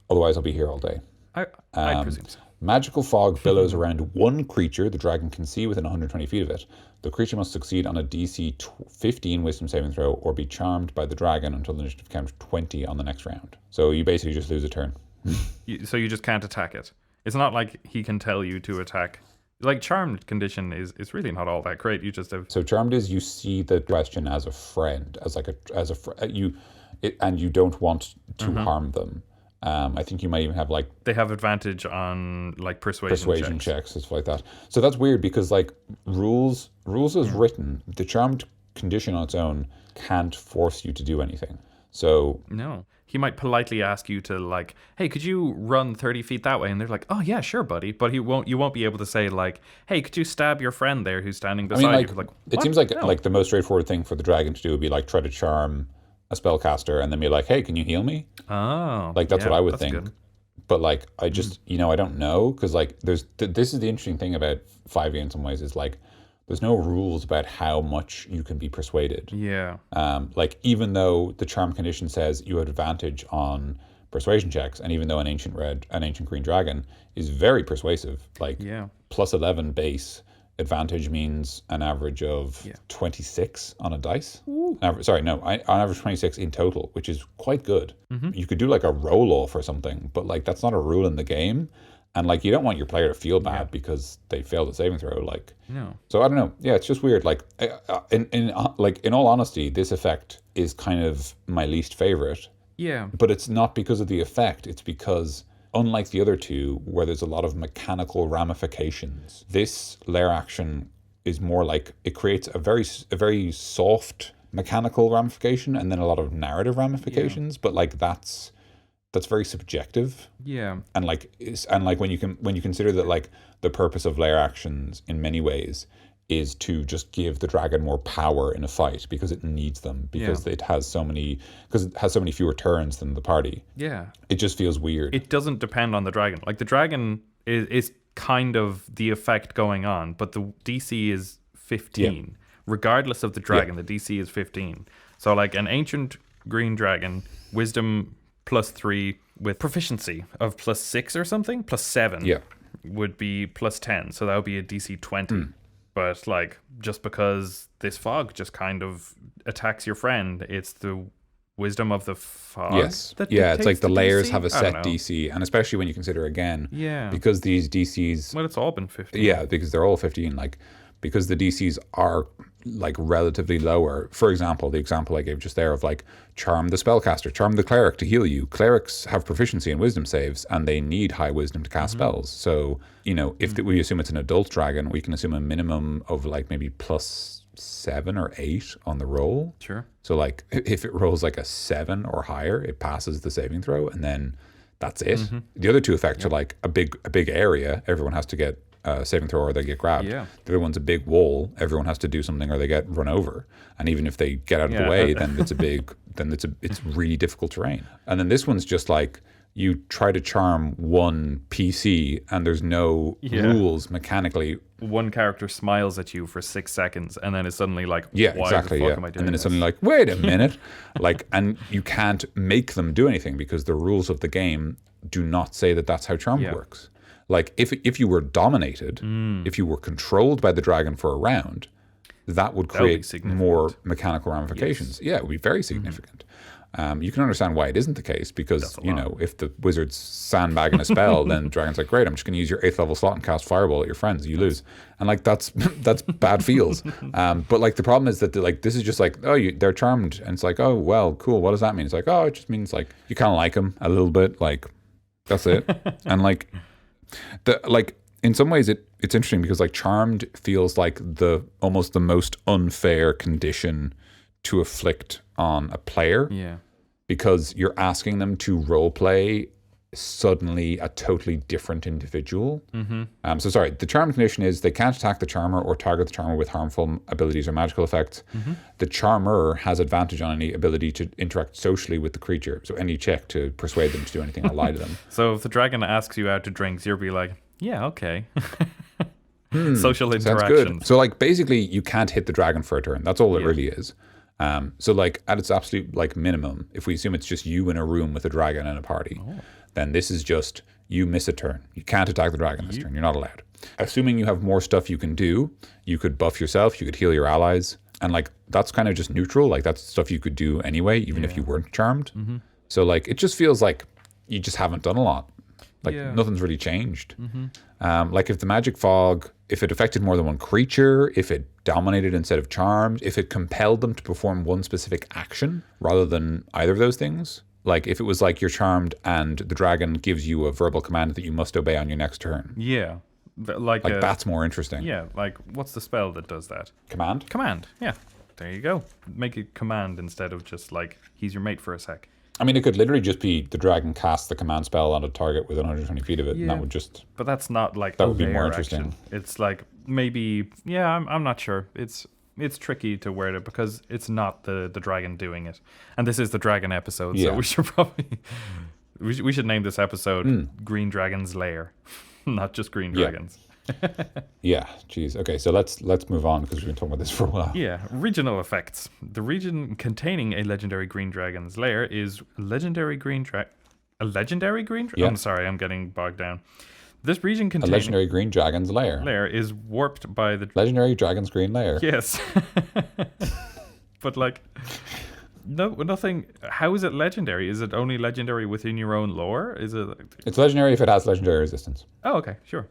Otherwise, I'll be here all day. I presume so. Magical fog billows around one creature the dragon can see within 120 feet of it. The creature must succeed on a DC 15 wisdom saving throw or be charmed by the dragon until the initiative count 20 on the next round. So you basically just lose a turn. So you just can't attack it. It's not like he can tell you to attack. Like, charmed condition is really not all that great. You just have... So charmed is you see the question as a friend, and you don't want to harm them. I think you might even have, like... They have advantage on, like, persuasion checks and stuff like that. So that's weird because, like, rules as written, the charmed condition on its own can't force you to do anything. So... No. He might politely ask you to, like, hey, could you run 30 feet that way? And they're like, oh, yeah, sure, buddy. But you won't be able to say, like, hey, could you stab your friend there who's standing beside you? Like, it seems like like the most straightforward thing for the dragon to do would be, like, try to charm a spellcaster and then be like, hey, can you heal me? Oh. Like, that's what I would think. Good. But, like, I just, I don't know. Because, like, this is the interesting thing about 5e in some ways is, like, there's no rules about how much you can be persuaded. Yeah. Like, even though the charm condition says you have advantage on persuasion checks, and even though an ancient green dragon is very persuasive, like plus 11 base, advantage means an average of 26 on a dice. On average 26 in total, which is quite good. You could do like a roll-off or something, but like that's not a rule in the game. And, like, you don't want your player to feel bad because they failed a saving throw, like... No. So, I don't know. Yeah, it's just weird. Like, in all honesty, this effect is kind of my least favorite. Yeah. But it's not because of the effect. It's because, unlike the other two, where there's a lot of mechanical ramifications, this lair action is more like... It creates a very soft mechanical ramification and then a lot of narrative ramifications. But, like, that's very subjective. Yeah. And when you consider that, like, the purpose of lair actions in many ways is to just give the dragon more power in a fight because it needs them, because it has so many fewer turns than the party. Yeah. It just feels weird. It doesn't depend on the dragon. Like, the dragon is kind of the effect going on, but the DC is 15. Yeah. Regardless of the dragon, the DC is 15. So, like, an ancient green dragon, wisdom +3 with proficiency of +6 or something, +7 would be +10. So that would be a DC 20. But, like, just because this fog just kind of attacks your friend, it's the wisdom of the fog. Yes. It's like the layers have a set DC, and especially when you consider again, because these DCs... Well, it's all been 15. Yeah, because they're all 15, like, because the DCs are, like, relatively lower. For example, the example I gave just there of, like, charm the spellcaster, charm the cleric to heal you. Clerics have proficiency in wisdom saves, and they need high wisdom to cast spells. So, if we assume it's an adult dragon, we can assume a minimum of, like, maybe +7 or 8 on the roll. Sure. So, like, if it rolls, like, a 7 or higher, it passes the saving throw, and then that's it. The other two effects are, like, a big area. Everyone has to get saving throw or they get grabbed. The other one's a big wall. Everyone has to do something or they get run over. And even if they get out of the way, then it's really difficult terrain. And then this one's just like you try to charm one PC and there's no rules mechanically. One character smiles at you for 6 seconds and then it's suddenly like, why the fuck am I doing this? And then it's suddenly like, wait a minute. Like, and you can't make them do anything because the rules of the game do not say that that's how charm works. Like, if you were dominated, if you were controlled by the dragon for a round, that would create more mechanical ramifications. Yes. Yeah, it would be very significant. You can understand why it isn't the case, because, you know, if the wizard's sandbagging a spell, then the dragon's like, great, I'm just going to use your 8th level slot and cast Fireball at your friends. You lose. And like, that's bad feels. But like, the problem is that this is just like, oh, they're charmed. And it's like, oh, well, cool. What does that mean? It's like, oh, it just means like, you kind of like them a little bit. Like, that's it. And like, in some ways it's interesting, because like charmed feels like almost the most unfair condition to afflict on a player. Yeah. Because you're asking them to role play suddenly a totally different individual. Mm-hmm. So sorry, the charm condition is they can't attack the charmer or target the charmer with harmful abilities or magical effects. Mm-hmm. The charmer has advantage on any ability to interact socially with the creature. So any check to persuade them to do anything or lie to them. So if the dragon asks you out to drinks, you'll be like, yeah, okay. Social interactions. Sounds good. So like basically you can't hit the dragon for a turn. That's all it really is. So like at its absolute like minimum, if we assume it's just you in a room with a dragon and a party, then this is just you miss a turn. You can't attack the dragon this turn. You're not allowed. Assuming you have more stuff you can do, you could buff yourself, you could heal your allies, and like that's kind of just neutral. Like that's stuff you could do anyway, even if you weren't charmed. Mm-hmm. So like it just feels like you just haven't done a lot. Like nothing's really changed. Mm-hmm. Like if the magic fog, if it affected more than one creature, if it dominated instead of charmed, if it compelled them to perform one specific action rather than either of those things. Like if it was like you're charmed and the dragon gives you a verbal command that you must obey on your next turn. Yeah. Like that's more interesting. Yeah, like what's the spell that does that? Command? Command, yeah. There you go. Make it command instead of just like, he's your mate for a sec. I mean, it could literally just be the dragon casts the command spell on a target within 120 feet of it, and that would just... But that's not like that would be more interesting. Action. It's like maybe, I'm not sure. It's tricky to word it because it's not the dragon doing it, and this is the dragon episode, so we should probably we should name this episode Green Dragon's Lair, not just Green Dragons. Yeah, geez. Okay, so let's move on because we've been talking about this for a while. Yeah, regional effects. The region containing a legendary green dragon's lair is a legendary green dragon. Yeah. I'm sorry, I'm getting bogged down. This region containing a legendary green dragon's lair. Lair is warped by the legendary dragon's green lair. Yes, but like, nothing. How is it legendary? Is it only legendary within your own lore? Is it? It's legendary if it has legendary resistance. Oh, okay, sure.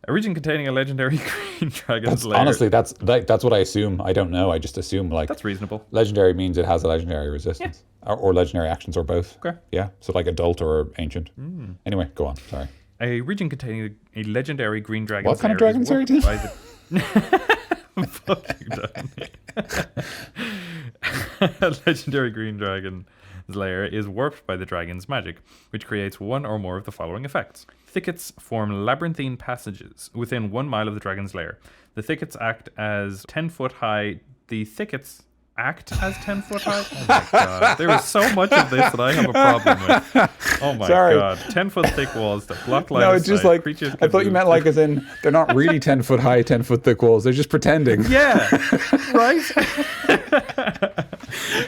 A region containing a legendary green dragon's lair. Honestly, that's what I assume. I don't know. I just assume like that's reasonable. Legendary means it has a legendary resistance, or legendary actions, or both. Okay. Yeah. So like adult or ancient. Anyway, go on. Sorry. A region containing a legendary green dragon's what kind of dragon? Sorry, Tim? Fucking done. A legendary green dragon's lair is warped by the dragon's magic, which creates one or more of the following effects. Thickets form labyrinthine passages within 1 mile of the dragon's lair. The thickets act as 10 foot high. The thickets act as 10 foot high? Oh my god. There is so much of this that I have a problem with. Oh my god. 10 foot thick walls that block line. No, it's just like, I thought you meant like as in, they're not really 10 foot high, 10 foot thick walls. They're just pretending. Yeah. Right?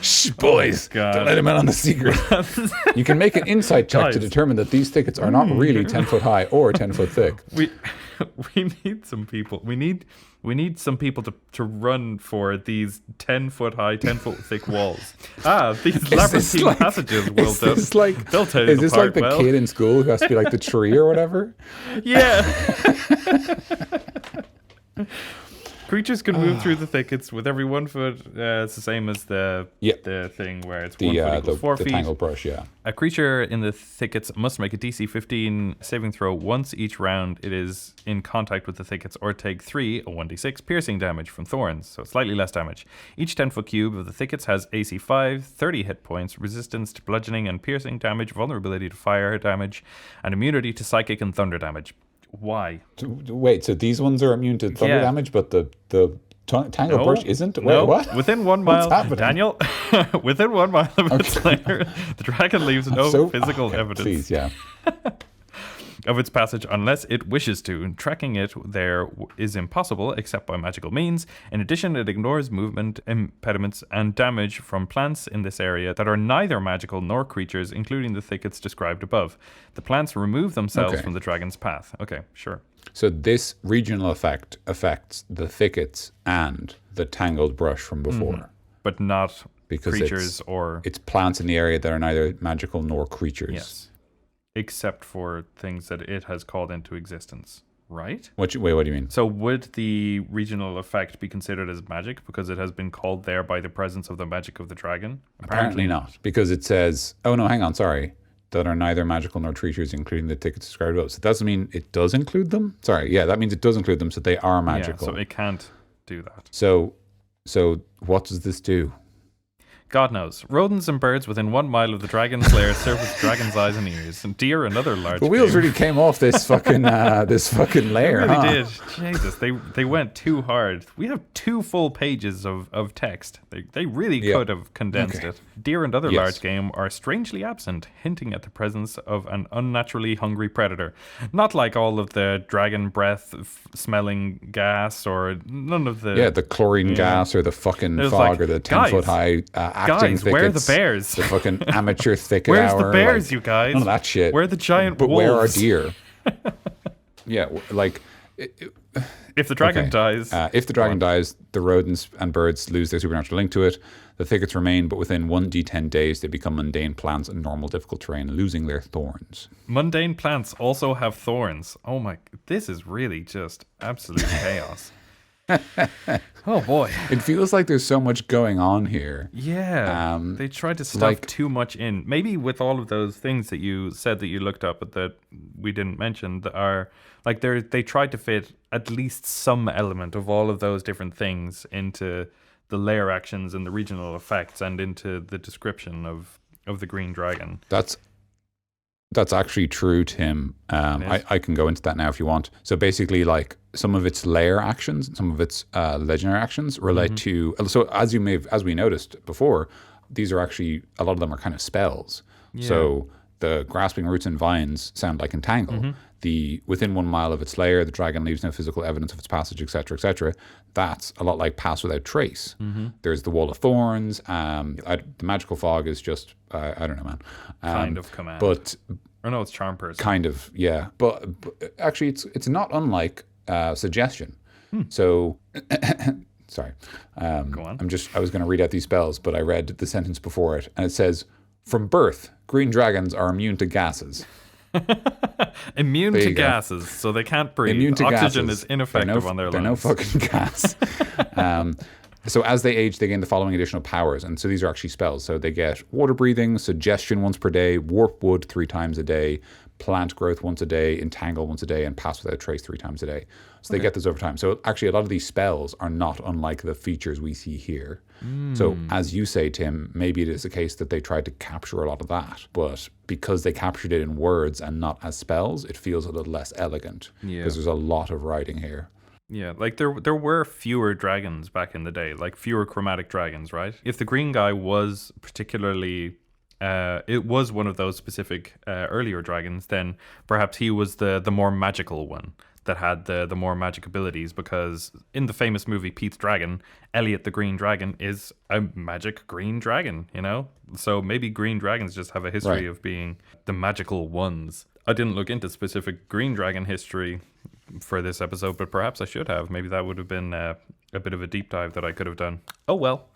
Shh, boys. Don't let him in on the secret. You can make an insight check to determine that these thickets are not really 10 foot high or 10 foot thick. We need some people. We need some people to run for these 10 foot high, 10 foot thick walls. These labyrinthine passages will they'll tell you. Is this like the kid in school who has to be like the tree or whatever? Yeah. Creatures can move through the thickets with every 1 foot. It's the same as the thing where it's 1 foot equals 4 feet. The tangled brush, yeah. A creature in the thickets must make a DC 15 saving throw once each round it is in contact with the thickets, or take 3 or 1d6 piercing damage from thorns, so slightly less damage. Each 10-foot cube of the thickets has AC 5, 30 hit points, resistance to bludgeoning and piercing damage, vulnerability to fire damage, and immunity to psychic and thunder damage. Why? Wait, so these ones are immune to thunder damage, but the tangled brush isn't? Wait, no. what? Within 1 mile, Daniel, within 1 mile of its lair, the dragon leaves no physical evidence. Please, yeah. Of its passage unless it wishes to. Tracking it there is impossible except by magical means. In addition, it ignores movement, impediments, and damage from plants in this area that are neither magical nor creatures, including the thickets described above. The plants remove themselves from the dragon's path. Okay, sure. So this regional effect affects the thickets and the tangled brush from before. but not because creatures or... it's plants in the area that are neither magical nor creatures. Yes. Except for things that it has called into existence, right? Wait, what do you mean? So would the regional effect be considered as magic because it has been called there by the presence of the magic of the dragon? Apparently not, because it says, oh no, hang on, sorry, that are neither magical nor creatures, including the tickets described above. So that doesn't mean it does include them? Sorry, yeah, that means it does include them, so they are magical. Yeah, so it can't do that. So what does this do? God knows. Rodents and birds within 1 mile of the dragon's lair serve as dragon's eyes and ears, and deer and other large... The wheels game. really came off this fucking layer, They really huh? did. Jesus, they went too hard. We have 2 full pages of text. They really could have condensed it. Deer and other large game are strangely absent, hinting at the presence of an unnaturally hungry predator. Not like all of the dragon breath smelling gas or none of the... Yeah, the chlorine gas or the fucking fog or the 10-foot high acting guys, where are the thickets, bears? the fucking amateur thicket Where's hour. the bears, like, you guys? none of that shit. Where are the giant But wolves? where are deer? Yeah, like... If the dragon dies... if the dragon dies, the rodents and birds lose their supernatural link to it. The thickets remain, but within 1d10 days, they become mundane plants in normal difficult terrain, losing their thorns. Mundane plants also have thorns. Oh my... This is really just absolute chaos. Oh boy. It feels like there's so much going on here. Yeah. They tried to stuff like- too much in. Maybe with all of those things that you said that you looked up but that we didn't mention that are... Like they tried to fit at least some element of all of those different things into the layer actions and the regional effects and into the description of the green dragon. That's actually true, Tim. I can go into that now if you want. So basically, like some of its layer actions, some of its legendary actions relate to. So as we noticed before, these are actually a lot of them are kind of spells. Yeah. So the grasping roots and vines sound like entangle. The within 1 mile of its lair, the dragon leaves no physical evidence of its passage, etc., etc. That's a lot like pass without trace. There's the wall of thorns. The magical fog is just I don't know, man. Kind of command. But or no, it's charm person. kind of, yeah. But actually, it's not unlike suggestion. So, sorry. Go on. I was going to read out these spells, but I read the sentence before it, and it says, "From birth, green dragons are immune to gases." Immune There to you go. gases, so they can't breathe. Immune to Oxygen gases. is ineffective on their They're lungs. no fucking gas. So as they age, they gain the following additional powers. And so these are actually spells. So they get water breathing, suggestion once per day, warp wood 3 times a day, plant growth once a day, entangle once a day, and pass without trace 3 times a day. So they get this over time. So actually a lot of these spells are not unlike the features we see here. So as you say, Tim, maybe it is a case that they tried to capture a lot of that. But because they captured it in words and not as spells, it feels a little less elegant. Yeah. Because there's a lot of writing here. Yeah, like there were fewer dragons back in the day, like fewer chromatic dragons, right? If the green guy was particularly, it was one of those specific earlier dragons, then perhaps he was the more magical one that had the more magic abilities, because in the famous movie Pete's Dragon, Elliot the Green Dragon is a magic green dragon, you know? So maybe green dragons just have a history of being the magical ones. I didn't look into specific green dragon history for this episode, but perhaps I should have. Maybe that would have been a bit of a deep dive that I could have done. Oh well,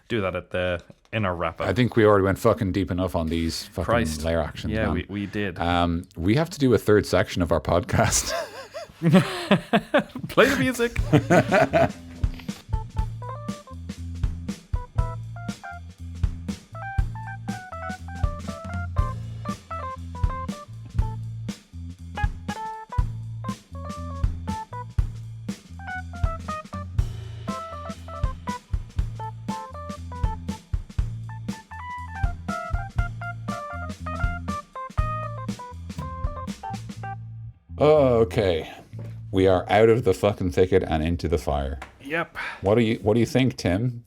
do that in our wrap up. I think we already went fucking deep enough on these fucking layer actions. Yeah, man. we did. We have to do a third section of our podcast. Play the music. Oh, okay. We are out of the fucking thicket and into the fire. Yep. What do you think, Tim?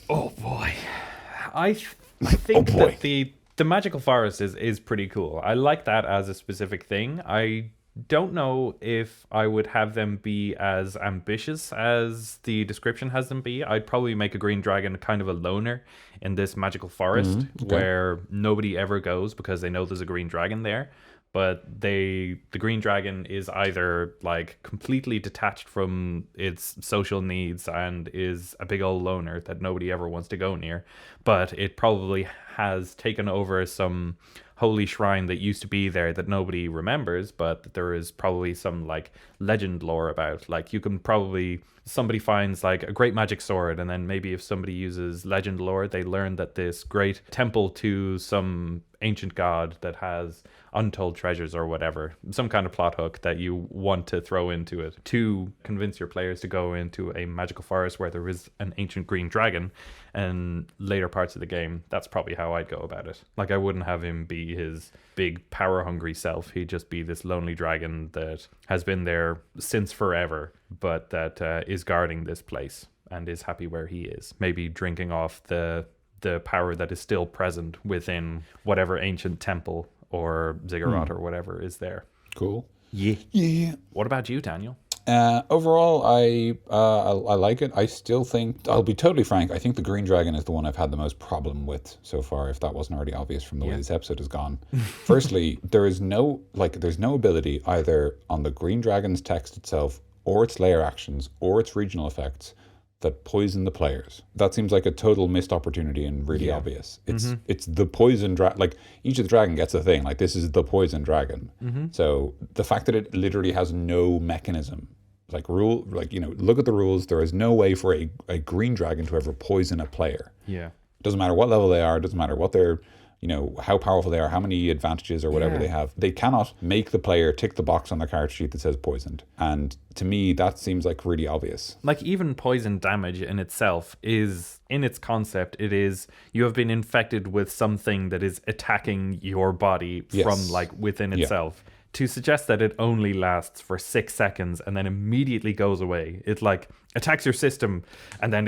Oh boy, I think boy. that the magical forest is pretty cool. I like that as a specific thing. I don't know if I would have them be as ambitious as the description has them be. I'd probably make a green dragon kind of a loner in this magical forest where nobody ever goes because they know there's a green dragon there. but the green dragon is either like completely detached from its social needs and is a big old loner that nobody ever wants to go near, but it probably has taken over some holy shrine that used to be there that nobody remembers, but that there is probably some like legend lore about. Like you can probably, somebody finds like a great magic sword, and then maybe if somebody uses legend lore, they learn that this great temple to some ancient god that has untold treasures or whatever, some kind of plot hook that you want to throw into it to convince your players to go into a magical forest where there is an ancient green dragon. And later parts of the game, that's probably how I'd go about it. Like I wouldn't have him be his big power hungry self. He'd just be this lonely dragon that has been there since forever, but that is guarding this place and is happy where he is, maybe drinking off the power that is still present within whatever ancient temple or ziggurat or whatever is there. Cool. Yeah. What about you, Daniel? Overall, I like it. I still think, I'll be totally frank, I think the green dragon is the one I've had the most problem with so far, if that wasn't already obvious from the way this episode has gone. Firstly, there's no ability either on the green dragon's text itself or its layer actions or its regional effects that poison the players. That seems like a total missed opportunity and really obvious. It's the poison dragon. Like each of the dragon gets a thing. Like this is the poison dragon. So the fact that it literally has no mechanism, look at the rules. There is no way for a green dragon to ever poison a player. Yeah. It doesn't matter what level they are. It doesn't matter what they're, how powerful they are, how many advantages or whatever they have. They cannot make the player tick the box on the character sheet that says poisoned. And to me, that seems like really obvious. Like even poison damage in itself is, in its concept, it is you have been infected with something that is attacking your body from like within itself. To suggest that it only lasts for 6 seconds and then immediately goes away. It like attacks your system and then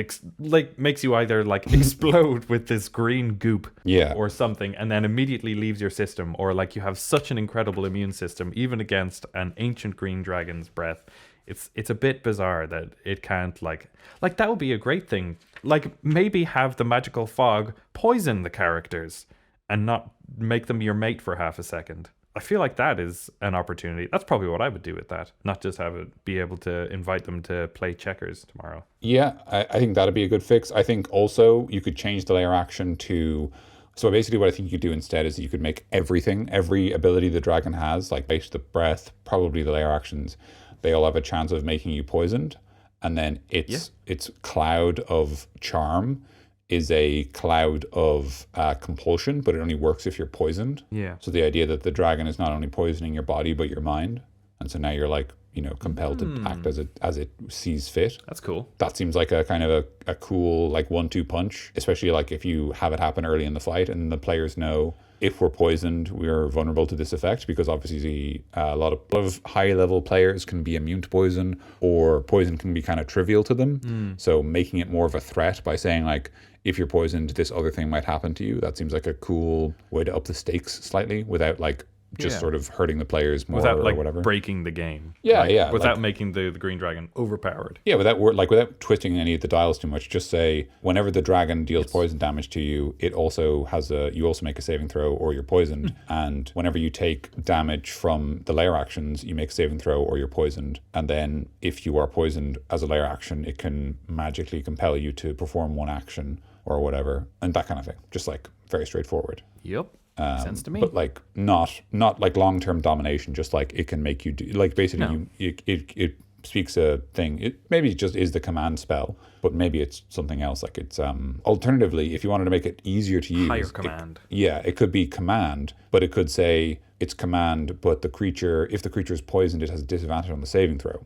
makes you either like explode with this green goop or something, and then immediately leaves your system, or like you have such an incredible immune system even against an ancient green dragon's breath. It's a bit bizarre that it can't like that would be a great thing. Like maybe have the magical fog poison the characters and not make them your mate for half a second. I feel like that is an opportunity. That's probably what I would do with that. Not just have it be able to invite them to play checkers tomorrow. Yeah, I think that'd be a good fix. I think also you could change the layer action to... So basically what I think you could do instead is you could make every ability the dragon has, like base the breath, probably the layer actions, they all have a chance of making you poisoned. And then its cloud of charm is a cloud of compulsion, but it only works if you're poisoned. Yeah. So the idea that the dragon is not only poisoning your body, but your mind. And so now you're like, compelled to act as it sees fit. That's cool. That seems like a kind of a cool like 1-2 punch, especially like if you have it happen early in the fight and the players know if we're poisoned, we're vulnerable to this effect, because obviously a lot of high level players can be immune to poison, or poison can be kind of trivial to them. So making it more of a threat by saying like, if you're poisoned, this other thing might happen to you. That seems like a cool way to up the stakes slightly without like just sort of hurting the players more without or whatever. Breaking the game. like, Without making the green dragon overpowered. Yeah, without twisting any of the dials too much. Just say whenever the dragon deals poison damage to you, it also has you also make a saving throw or you're poisoned. And whenever you take damage from the layer actions, you make a saving throw or you're poisoned. And then if you are poisoned as a layer action, it can magically compel you to perform one action or whatever, and that kind of thing. Just like very straightforward. Yep. Sense to me. But like not like long-term domination, just like it can make you do, like basically it speaks a thing. It maybe just is the command spell, but maybe it's something else. Like it's alternatively, if you wanted to make it easier to use, higher command. It could be command, but it could say it's command, but if the creature is poisoned, it has a disadvantage on the saving throw.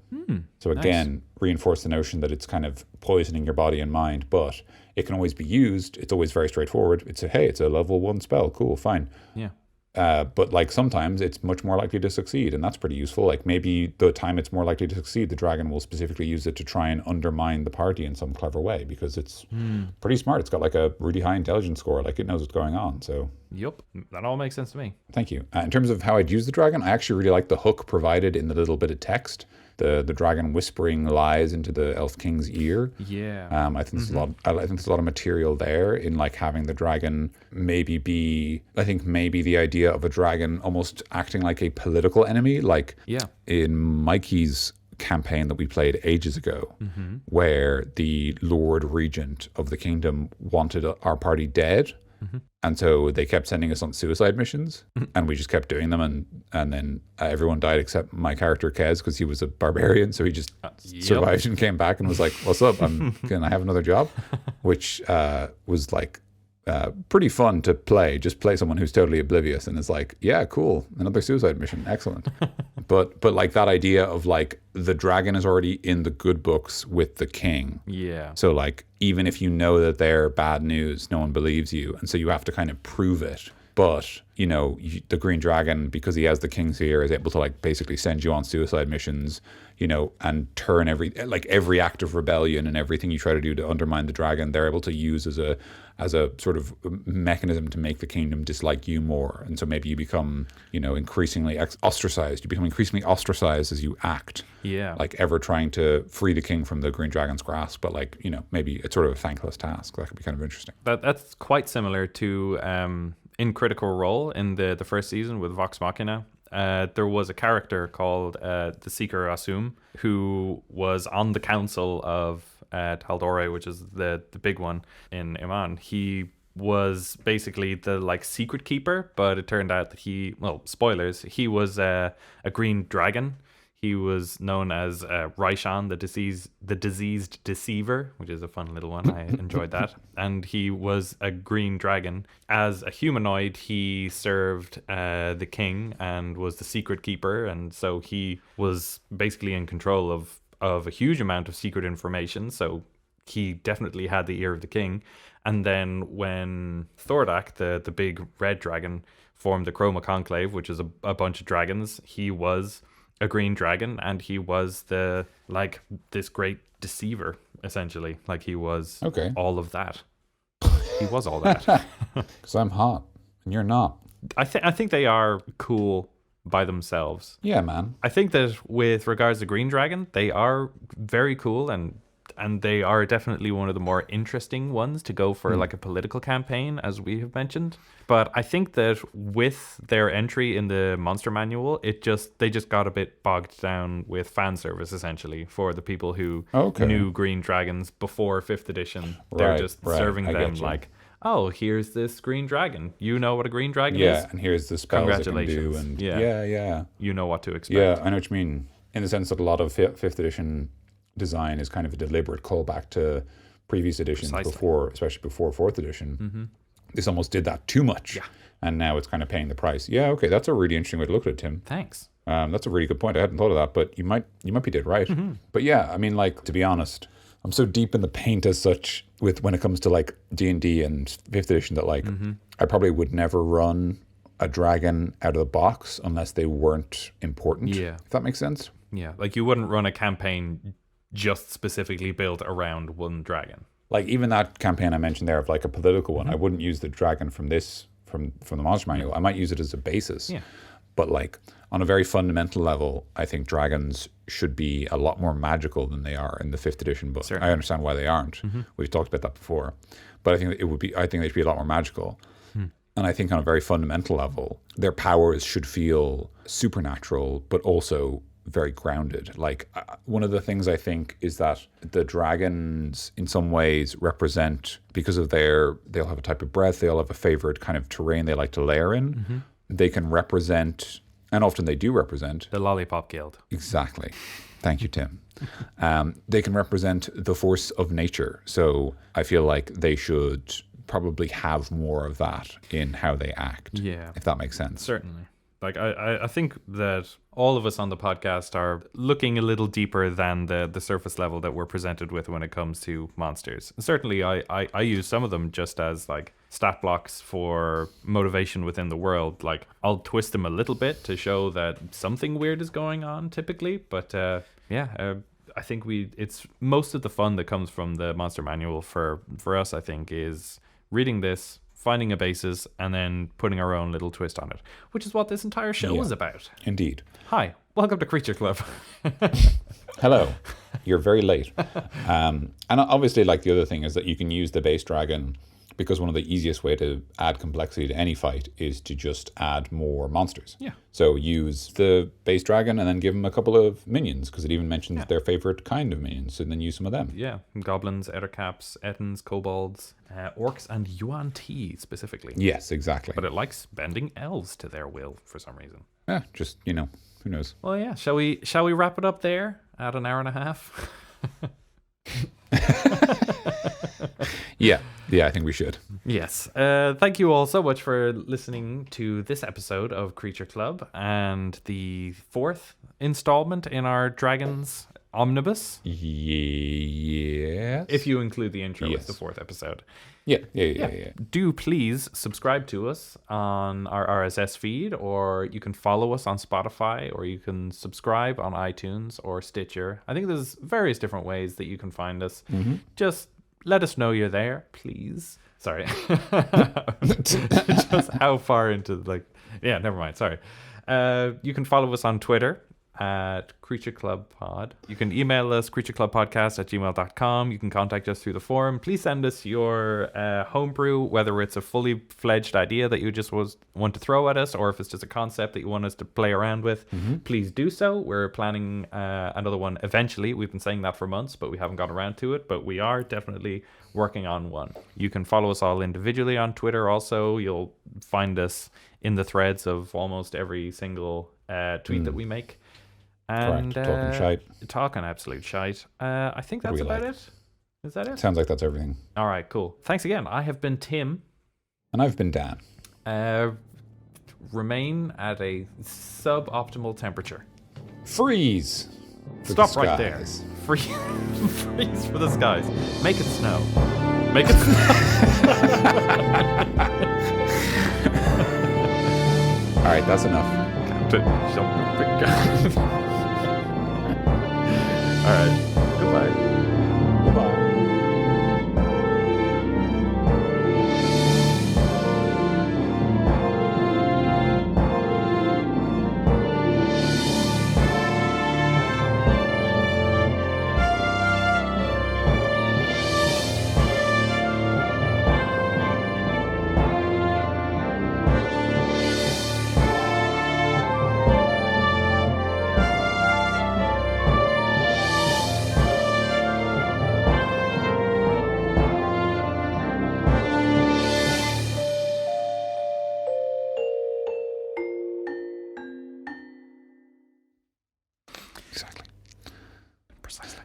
So again, reinforce the notion that it's kind of poisoning your body and mind, but it can always be used. It's always very straightforward. It's a level 1 spell. Cool, fine. Yeah. But like sometimes it's much more likely to succeed, and that's pretty useful. Like maybe the time it's more likely to succeed, the dragon will specifically use it to try and undermine the party in some clever way, because it's pretty smart. It's got like a really high intelligence score. Like it knows what's going on. So Yup, that all makes sense to me. Thank you. In terms of how I'd use the dragon, I actually really like the hook provided in the little bit of text. The dragon whispering lies into the Elf King's ear. Yeah. I think there's a lot. I think there's a lot of material there in like having the dragon maybe be. I think maybe the idea of a dragon almost acting like a political enemy, like in Mikey's campaign that we played ages ago, where the Lord Regent of the kingdom wanted our party dead. And so they kept sending us on suicide missions, and we just kept doing them, and then everyone died except my character Kez, because he was a barbarian, so he just survived and came back and was like, "What's up? Can I have another job?" Which was like pretty fun to play. Just play someone who's totally oblivious and is like, "Yeah, cool, another suicide mission, excellent." but like that idea of like the dragon is already in the good books with the king. Yeah. So like even if you know that they're bad news, no one believes you, and so you have to kind of prove it. But you know, the green dragon, because he has the king's ear, is able to like basically send you on suicide missions, you know, and turn every act of rebellion and everything you try to do to undermine the dragon, they're able to use as a sort of mechanism to make the kingdom dislike you more. And so maybe you become, you know, increasingly ostracized. You become increasingly ostracized as you act. Yeah. Like ever trying to free the king from the green dragon's grasp, but like, you know, maybe it's sort of a thankless task. That could be kind of interesting. That's quite similar to in Critical Role in the first season with Vox Machina. There was a character called the Seeker Asum who was on the council of Taldore, which is the big one in Iman. He was basically the like secret keeper, but it turned out that spoilers, he was a green dragon. He was known as Raishan, the diseased deceiver, which is a fun little one. I enjoyed that. And he was a green dragon. As a humanoid, he served the king and was the secret keeper. And so he was basically in control of a huge amount of secret information. So he definitely had the ear of the king. And then when Thordak, the big red dragon, formed the Chroma Conclave, which is a bunch of dragons, he was a green dragon, and he was this great deceiver, essentially. Like he was all of that. He was all that. Because I'm hot and you're not. I think they are cool by themselves. Yeah, man. I think that with regards to Green Dragon, they are very cool, and they are definitely one of the more interesting ones to go for like a political campaign, as we have mentioned. But I think that with their entry in the monster manual, they just got a bit bogged down with fan service, essentially, for the people who knew Green Dragons before 5th edition. They're just serving them like, oh, here's this green dragon. You know what a green dragon is? Yeah, and here's the spells it can do. Congratulations. And yeah. You know what to expect. Yeah, I know what you mean. In the sense that a lot of 5th edition design is kind of a deliberate callback to previous editions especially before 4th edition. This almost did that too much. Yeah. And now it's kind of paying the price. Yeah, okay, that's a really interesting way to look at it, Tim. Thanks. That's a really good point. I hadn't thought of that, but you might be dead right. But yeah, I mean, like, to be honest, I'm so deep in the paint as such when it comes to like D&D and 5th edition that like I probably would never run a dragon out of the box unless they weren't important. Yeah. If that makes sense. Yeah, like you wouldn't run a campaign just specifically built around one dragon. Like even that campaign I mentioned there of like a political one, I wouldn't use the dragon from the monster manual. I might use it as a basis. Yeah. But like on a very fundamental level, I think dragons should be a lot more magical than they are in the 5th edition book. Certainly. I understand why they aren't. We've talked about that before. But I think they should be a lot more magical. And I think on a very fundamental level, their powers should feel supernatural, but also very grounded. Like one of the things I think is that the dragons in some ways represent, because of they'll have a type of breath, they'll have a favorite kind of terrain they like to lair in. They can represent, and often they do represent, the Lollipop Guild. Exactly. Thank you, Tim. They can represent the force of nature. So I feel like they should probably have more of that in how they act. Yeah. If that makes sense. Certainly. Like I think that all of us on the podcast are looking a little deeper than the surface level that we're presented with when it comes to monsters. Certainly I use some of them just as like stat blocks for motivation within the world. Like I'll twist them a little bit to show that something weird is going on typically. But I think it's most of the fun that comes from the monster manual for us, I think, is reading this, finding a basis, and then putting our own little twist on it, which is what this entire show is about. Indeed. Hi, welcome to Creature Club. Hello. You're very late. And obviously, like, the other thing is that you can use the base dragon, because one of the easiest way to add complexity to any fight is to just add more monsters. Yeah. So use the base dragon and then give them a couple of minions, because it even mentions their favorite kind of minions, so then use some of them. Yeah, goblins, ettercaps, ettins, kobolds, orcs, and yuan ti specifically. Yes, exactly. But it likes bending elves to their will for some reason. Yeah, just, who knows? Well, yeah. Shall we wrap it up there at an hour and a half? Yeah, I think we should. Yes. Thank you all so much for listening to this episode of Creature Club and the 4th installment in our Dragons Omnibus. Yes. If you include the intro, Yes. it's the 4th episode. Yeah. Do please subscribe to us on our RSS feed, or you can follow us on Spotify, or you can subscribe on iTunes or Stitcher. I think there's various different ways that you can find us. Mm-hmm. Just let us know you're there, please. Sorry. Just how far into, never mind. Sorry. You can follow us on Twitter at Creature Club Pod. You can email us creatureclubpodcast@gmail.com. You can contact us through the forum. Please send us your homebrew, whether it's a fully fledged idea that you just want to throw at us, or if it's just a concept that you want us to play around with. Please do so. We're planning another one eventually. We've been saying that for months, but we haven't got around to it. But we are definitely working on one. You can follow us all individually on Twitter also. You'll find us in the threads of almost every single tweet that we make. And talking absolute shite. I think that's about it. Is that it? Sounds like that's everything. All right, cool. Thanks again. I have been Tim. And I've been Dan. Remain at a suboptimal temperature. Freeze. Stop right there. Freeze for the skies. Make it snow. Make it snow. All right, that's enough. All right. Goodbye. Goodbye. Exactly. Precisely.